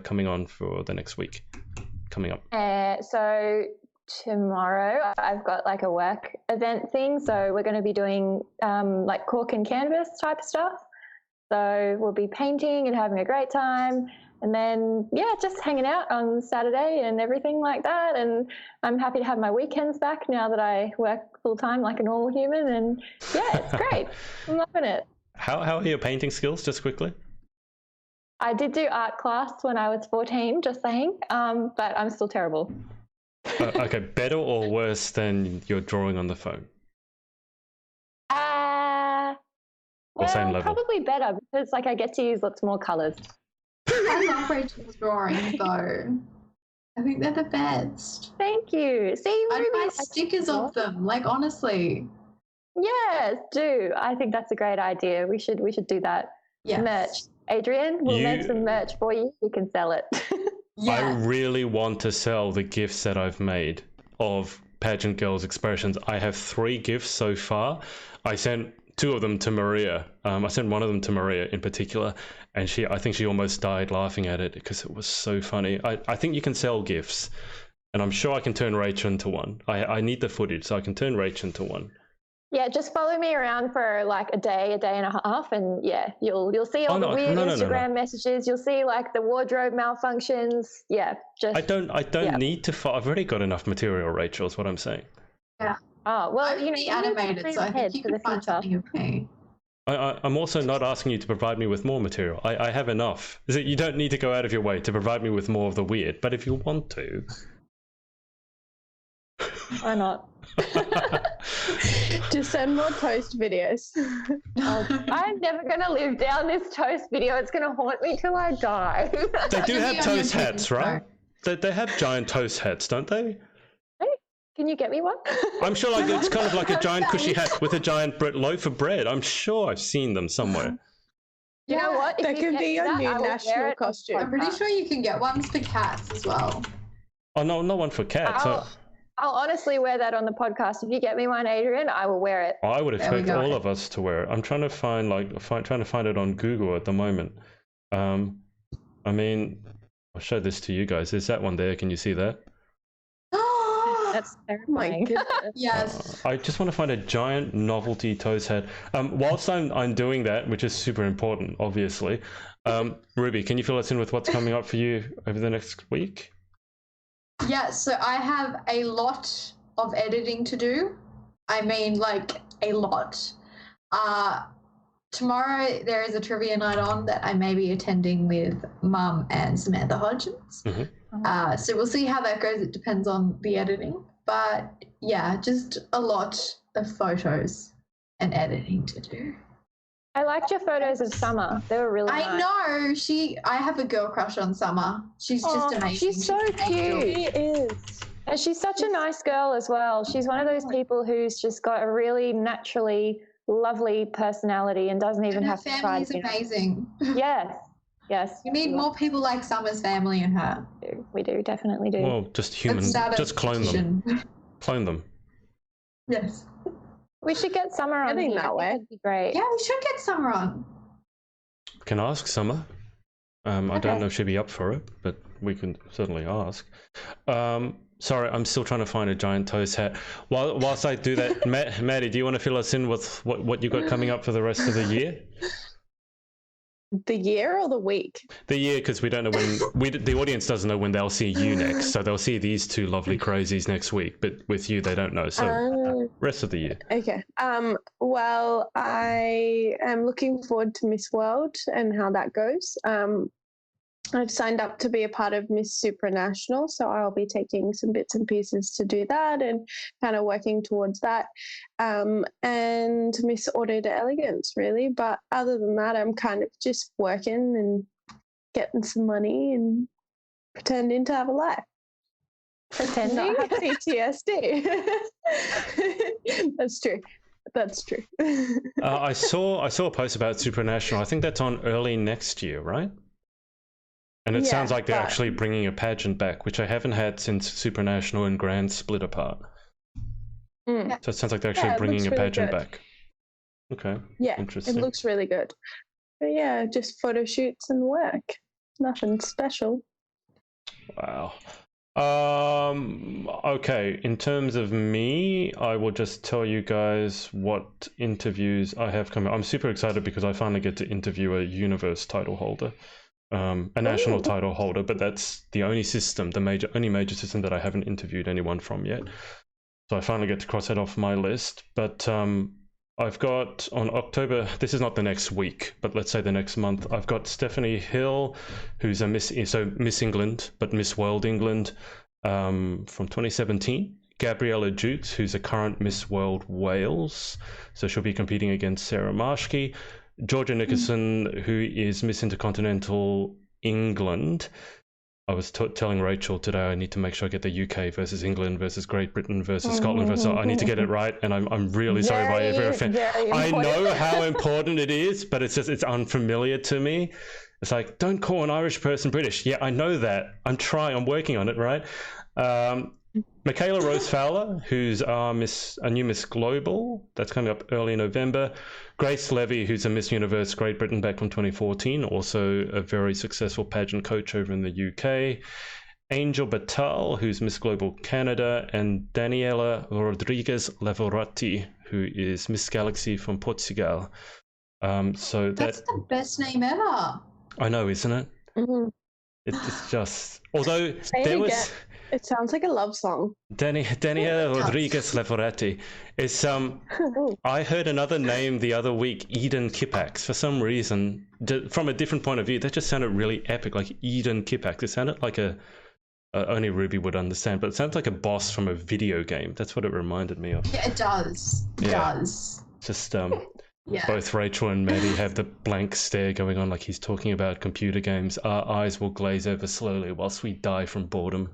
[SPEAKER 1] coming on for the next week coming up?
[SPEAKER 4] So tomorrow I've got like a work event thing. So we're going to be doing like cork and canvas type stuff. So we'll be painting and having a great time. And then, just hanging out on Saturday and everything like that. And I'm happy to have my weekends back now that I work full-time like a normal human. And, it's great. I'm loving it.
[SPEAKER 1] How are your painting skills, just quickly?
[SPEAKER 4] I did do art class when I was 14, just saying, but I'm still terrible.
[SPEAKER 1] Okay, better or worse than your drawing on the phone? Same level?
[SPEAKER 4] Probably better because I get to use lots more colours.
[SPEAKER 3] I love Rachel's drawings though. I think they're the best.
[SPEAKER 4] Thank you. See,
[SPEAKER 3] I'd buy stickers of them, honestly.
[SPEAKER 4] Yes, do. I think that's a great idea. We should do that.
[SPEAKER 3] Yes.
[SPEAKER 4] Merch. Adrian, we'll make some merch for you. You can sell it.
[SPEAKER 1] I really want to sell the gifts that I've made of Pageant Girls expressions. I have 3 gifts so far. I sent 2 of them to Maria. I sent one of them to Maria in particular, and I think she almost died laughing at it because it was so funny. I think you can sell gifts, and I'm sure I can turn Rachel into one. I need the footage, so I can turn Rachel into one.
[SPEAKER 4] Yeah, just follow me around for like a day and a half, and you'll see all the weird Instagram messages. You'll see like the wardrobe malfunctions. Yeah, just
[SPEAKER 1] I don't need to. I've already got enough material, Rachel. Is what I'm saying.
[SPEAKER 3] Yeah.
[SPEAKER 4] Oh well, you
[SPEAKER 3] animated, so I think you can find something okay.
[SPEAKER 1] I'm also not asking you to provide me with more material. I have enough. You don't need to go out of your way to provide me with more of the weird, but if you want to.
[SPEAKER 4] Why not?
[SPEAKER 2] Just send more toast videos.
[SPEAKER 4] I'm never going to live down this toast video. It's going to haunt me till I die.
[SPEAKER 1] They do have toast hats, right? They have giant toast hats, don't they?
[SPEAKER 4] Can you get me one?
[SPEAKER 1] I'm sure it's kind of like a giant cushy hat with a giant loaf of bread. I'm sure I've seen them somewhere.
[SPEAKER 4] You know what?
[SPEAKER 2] That could be your new national costume.
[SPEAKER 3] I'm pretty sure you can get ones for cats as well.
[SPEAKER 1] Oh, no, not one for cats.
[SPEAKER 4] I'll honestly wear that on the podcast. If you get me one, Adrian, I will wear it.
[SPEAKER 1] I would expect all of us to wear it. I'm trying to find it on Google at the moment. I mean, I'll show this to you guys. There's that one there. Can you see that?
[SPEAKER 4] That's
[SPEAKER 2] My
[SPEAKER 4] terrifying.
[SPEAKER 2] goodness.
[SPEAKER 3] Yes.
[SPEAKER 1] I just want to find a giant novelty toes hat. Whilst I'm doing that, which is super important, obviously, Ruby, can you fill us in with what's coming up for you over the next week?
[SPEAKER 3] Yeah, so I have a lot of editing to do. I mean, like, a lot. Tomorrow there is a trivia night on that I may be attending with Mum and Samantha Hodgins.
[SPEAKER 1] Mm-hmm.
[SPEAKER 3] So we'll see how that goes. It depends on the editing. But yeah, just a lot of photos and editing to do.
[SPEAKER 4] I liked your photos of Summer. They were really nice.
[SPEAKER 3] I know. I have a girl crush on Summer. She's just amazing.
[SPEAKER 4] She's so cute.
[SPEAKER 2] She is.
[SPEAKER 4] And she's such a nice girl as well. She's one of those people who's just got a really naturally lovely personality and doesn't even
[SPEAKER 3] And her
[SPEAKER 4] have to try
[SPEAKER 3] family's
[SPEAKER 4] to be nice.
[SPEAKER 3] amazing.
[SPEAKER 4] Yes.
[SPEAKER 3] We need more people like Summer's family and her.
[SPEAKER 4] We do, definitely do.
[SPEAKER 1] Well, just human.
[SPEAKER 3] Let's start a
[SPEAKER 1] Just clone them.
[SPEAKER 3] petition.
[SPEAKER 1] Clone them.
[SPEAKER 3] Yes.
[SPEAKER 4] We should get Summer on
[SPEAKER 2] Getting
[SPEAKER 4] here.
[SPEAKER 2] that
[SPEAKER 4] I think
[SPEAKER 2] way.
[SPEAKER 4] that'd be great.
[SPEAKER 3] Yeah, we should get Summer on.
[SPEAKER 1] Can ask Summer. I
[SPEAKER 3] Okay.
[SPEAKER 1] don't know if she'd be up for it, but we can certainly ask. Sorry, I'm still trying to find a giant toes hat. Whilst I do that, Maddy, do you want to fill us in with what you got coming up for the rest of the year?
[SPEAKER 2] The year or the week?
[SPEAKER 1] The year, because we don't know when the audience doesn't know when they'll see you next, so they'll see these two lovely crazies next week. But with you, they don't know. So rest of the year.
[SPEAKER 2] Okay. Well, I am looking forward to Miss World and how that goes. I've signed up to be a part of Miss Supranational, so I'll be taking some bits and pieces to do that and kind of working towards that. And Miss Auto de Elegance, really. But other than that, I'm kind of just working and getting some money and pretending to have a life.
[SPEAKER 4] Pretending?
[SPEAKER 2] Not have PTSD. That's true. That's true.
[SPEAKER 1] I saw a post about Supranational. I think that's on early next year, right? And it sounds like they're actually bringing a pageant back, which I haven't had since Supranational and Grand split apart. So it sounds like they're actually bringing a pageant back. Okay.
[SPEAKER 2] Yeah,
[SPEAKER 1] interesting.
[SPEAKER 2] it looks really good. But yeah, just photo shoots and work. Nothing special.
[SPEAKER 1] Wow. Okay, in terms of me, I will just tell you guys what interviews I have coming. I'm super excited because I finally get to interview a universe title holder. A national title holder, but that's the only system, only major system that I haven't interviewed anyone from yet. So I finally get to cross that off my list. But I've got on October, this is not the next week, but let's say the next month, I've got Stephanie Hill, who's a Miss England, but Miss World England from 2017. Gabriella Jukes, who's a current Miss World Wales. So she'll be competing against Sarah Marshke. Georgia Nickerson, who is Miss Intercontinental England. I was telling Rachel today I need to make sure I get the UK versus England versus Great Britain versus Scotland versus. I need to get it right, and I'm really sorry if I ever offend. I know how important it is, but it's unfamiliar to me. It's like, don't call an Irish person British. Yeah, I know that. I'm trying. I'm working on it. Right. Michaela Rose Fowler, who's a new Miss Global, that's coming up early in November. Grace Levy, who's a Miss Universe Great Britain back from 2014, also a very successful pageant coach over in the UK. Angel Batal, who's Miss Global Canada, and Daniela Rodrigues Lavorati, who is Miss Galaxy from Portugal. So
[SPEAKER 3] that's the best name ever.
[SPEAKER 1] I know, isn't it?
[SPEAKER 2] Mm-hmm.
[SPEAKER 1] It's just, although there was.
[SPEAKER 2] It sounds like a love song.
[SPEAKER 1] Daniela Rodrigues Lavorati is I heard another name the other week, Eden Kipax. For some reason, from a different point of view, that just sounded really epic, like Eden Kipax. It sounded like only Ruby would understand, but it sounds like a boss from a video game. That's what it reminded me of.
[SPEAKER 3] Yeah, it does. It does.
[SPEAKER 1] Just both Rachel and Maddy have the blank stare going on, like he's talking about computer games. Our eyes will glaze over slowly whilst we die from boredom.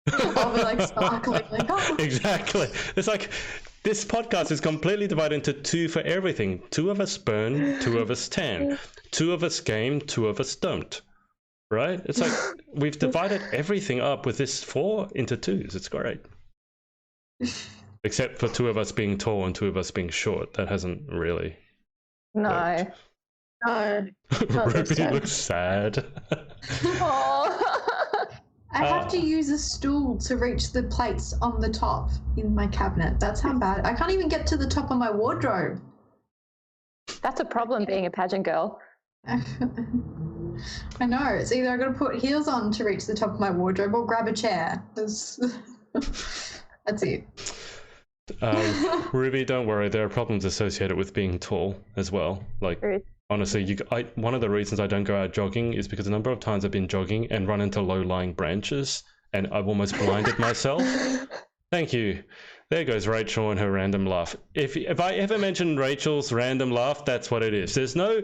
[SPEAKER 3] I'll be like sparkling, like, oh.
[SPEAKER 1] Exactly. It's like this podcast is completely divided into two for everything. 2 of us burn, 2 of us tan. 2 of us game, 2 of us don't. Right? It's like we've divided everything up with this 4 into 2s. It's great. Except for 2 of us being tall and 2 of us being short. That hasn't really
[SPEAKER 4] No.
[SPEAKER 1] worked.
[SPEAKER 2] No. Not this
[SPEAKER 1] Ruby
[SPEAKER 2] time.
[SPEAKER 1] looks sad.
[SPEAKER 4] Oh.
[SPEAKER 3] I have to use a stool to reach the plates on the top in my cabinet. That's how bad. I can't even get to the top of my wardrobe.
[SPEAKER 4] That's a problem being a pageant girl.
[SPEAKER 3] I know. It's either I got to put heels on to reach the top of my wardrobe or grab a chair. That's it.
[SPEAKER 1] Ruby, don't worry. There are problems associated with being tall as well. Like, honestly, one of the reasons I don't go out jogging is because a number of times I've been jogging and run into low-lying branches, and I've almost blinded myself. Thank you. There goes Rachel and her random laugh. If I ever mention Rachel's random laugh, that's what it is. There's no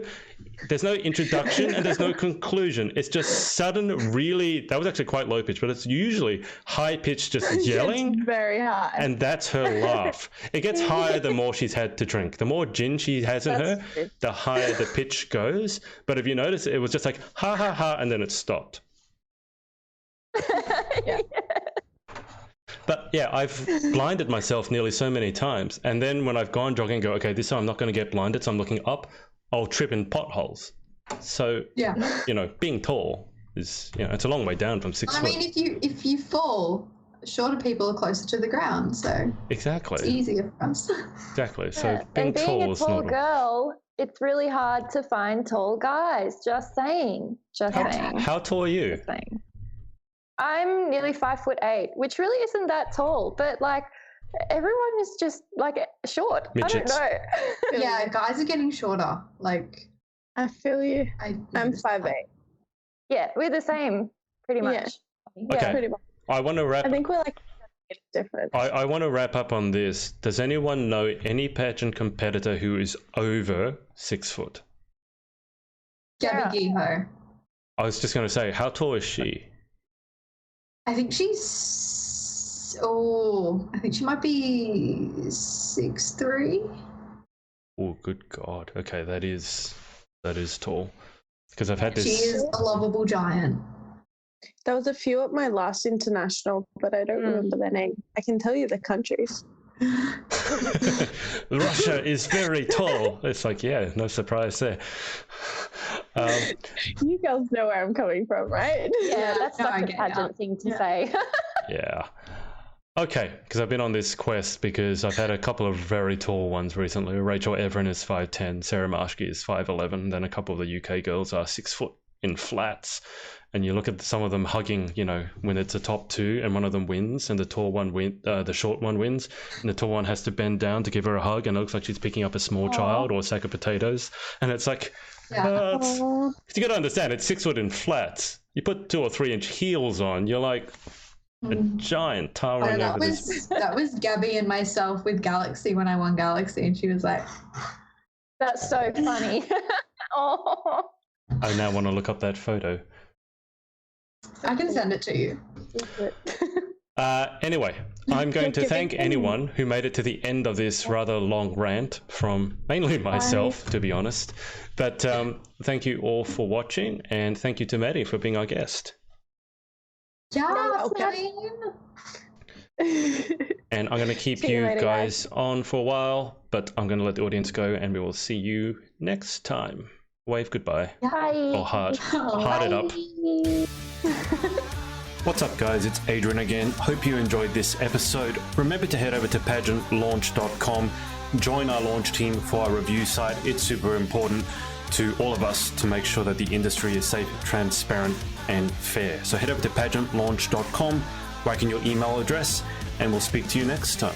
[SPEAKER 1] introduction and there's no conclusion. It's just sudden, really. That was actually quite low pitch, but it's usually high pitched, just yelling.
[SPEAKER 2] It's very high.
[SPEAKER 1] And that's her laugh. It gets higher the more she's had to drink. The more gin she has in her, the higher the pitch goes. But if you notice, it was just like ha ha ha, and then it stopped.
[SPEAKER 2] Yeah.
[SPEAKER 1] But yeah, I've blinded myself nearly so many times. And then when I've gone jogging, go, okay, this time I'm not going to get blinded. So I'm looking up, I'll trip in potholes. So,
[SPEAKER 3] Yeah.
[SPEAKER 1] Being tall is, it's a long way down from 6
[SPEAKER 3] I
[SPEAKER 1] foot.
[SPEAKER 3] mean, if you fall, shorter people are closer to the ground, so
[SPEAKER 1] Exactly.
[SPEAKER 3] it's easier for us.
[SPEAKER 1] Exactly. So
[SPEAKER 4] Yeah.
[SPEAKER 1] being
[SPEAKER 4] And being
[SPEAKER 1] tall
[SPEAKER 4] a
[SPEAKER 1] is
[SPEAKER 4] tall
[SPEAKER 1] not.
[SPEAKER 4] girl, it's really hard to find tall guys. Just saying.
[SPEAKER 1] How tall are you?
[SPEAKER 4] Just saying. I'm nearly 5'8", which really isn't that tall, but like everyone is just like short.
[SPEAKER 1] Midgets.
[SPEAKER 4] I don't know.
[SPEAKER 3] Yeah, guys are getting shorter. Like,
[SPEAKER 2] I feel you. I'm 5'8".
[SPEAKER 4] Yeah, we're the same, pretty much. Yeah.
[SPEAKER 1] Okay.
[SPEAKER 2] Pretty much.
[SPEAKER 1] I want to wrap.
[SPEAKER 2] I think we're like different.
[SPEAKER 1] I want to wrap up on this. Does anyone know any pageant competitor who is over 6 foot?
[SPEAKER 3] Gabby Giho.
[SPEAKER 1] I was just going to say, how tall is she?
[SPEAKER 3] I think she might be 6'3".
[SPEAKER 1] Oh, good God. Okay, that is tall. Because I've had this.
[SPEAKER 3] She is a lovable giant.
[SPEAKER 2] There was a few at my last international, but I don't remember their name. I can tell you the countries.
[SPEAKER 1] Russia is very tall. It's like, yeah, no surprise there.
[SPEAKER 2] You girls know where I'm coming from, right?
[SPEAKER 4] Yeah, that's
[SPEAKER 3] No, I
[SPEAKER 4] such a
[SPEAKER 3] get
[SPEAKER 4] pageant thing to say.
[SPEAKER 1] Yeah. Okay, because I've been on this quest because I've had a couple of very tall ones recently. Rachel Everin is 5'10", Sarah Marshke is 5'11", then a couple of the UK girls are 6 foot in flats. And you look at some of them hugging, when it's a top two and one of them wins and the short one wins, and the tall one has to bend down to give her a hug, and it looks like she's picking up a small child or a sack of potatoes. And it's like, you got to understand, it's 6 foot in flats. You put 2 or 3 inch heels on, you're like a giant towering over this.
[SPEAKER 3] That was Gabby and myself with Galaxy when I won Galaxy, and she was like,
[SPEAKER 4] That's so funny. Oh.
[SPEAKER 1] I now want to look up that photo.
[SPEAKER 3] I can send it to you.
[SPEAKER 1] Anyway, I'm going to thank anyone who made it to the end of this rather long rant from mainly myself, to be honest. But thank you all for watching, and thank you to Maddy for being our guest.
[SPEAKER 3] Yeah,
[SPEAKER 1] And I'm going to keep you
[SPEAKER 2] later,
[SPEAKER 1] guys on for a while, but I'm going to let the audience go, and we will see you next time. Wave goodbye.
[SPEAKER 4] Bye.
[SPEAKER 1] Or heart it up. What's up, guys? It's Adrian again. Hope you enjoyed this episode. Remember to head over to pageantlaunch.com, join our launch team for our review site. It's super important to all of us to make sure that the industry is safe, transparent, and fair. So head over to pageantlaunch.com, whack in your email address, and we'll speak to you next time.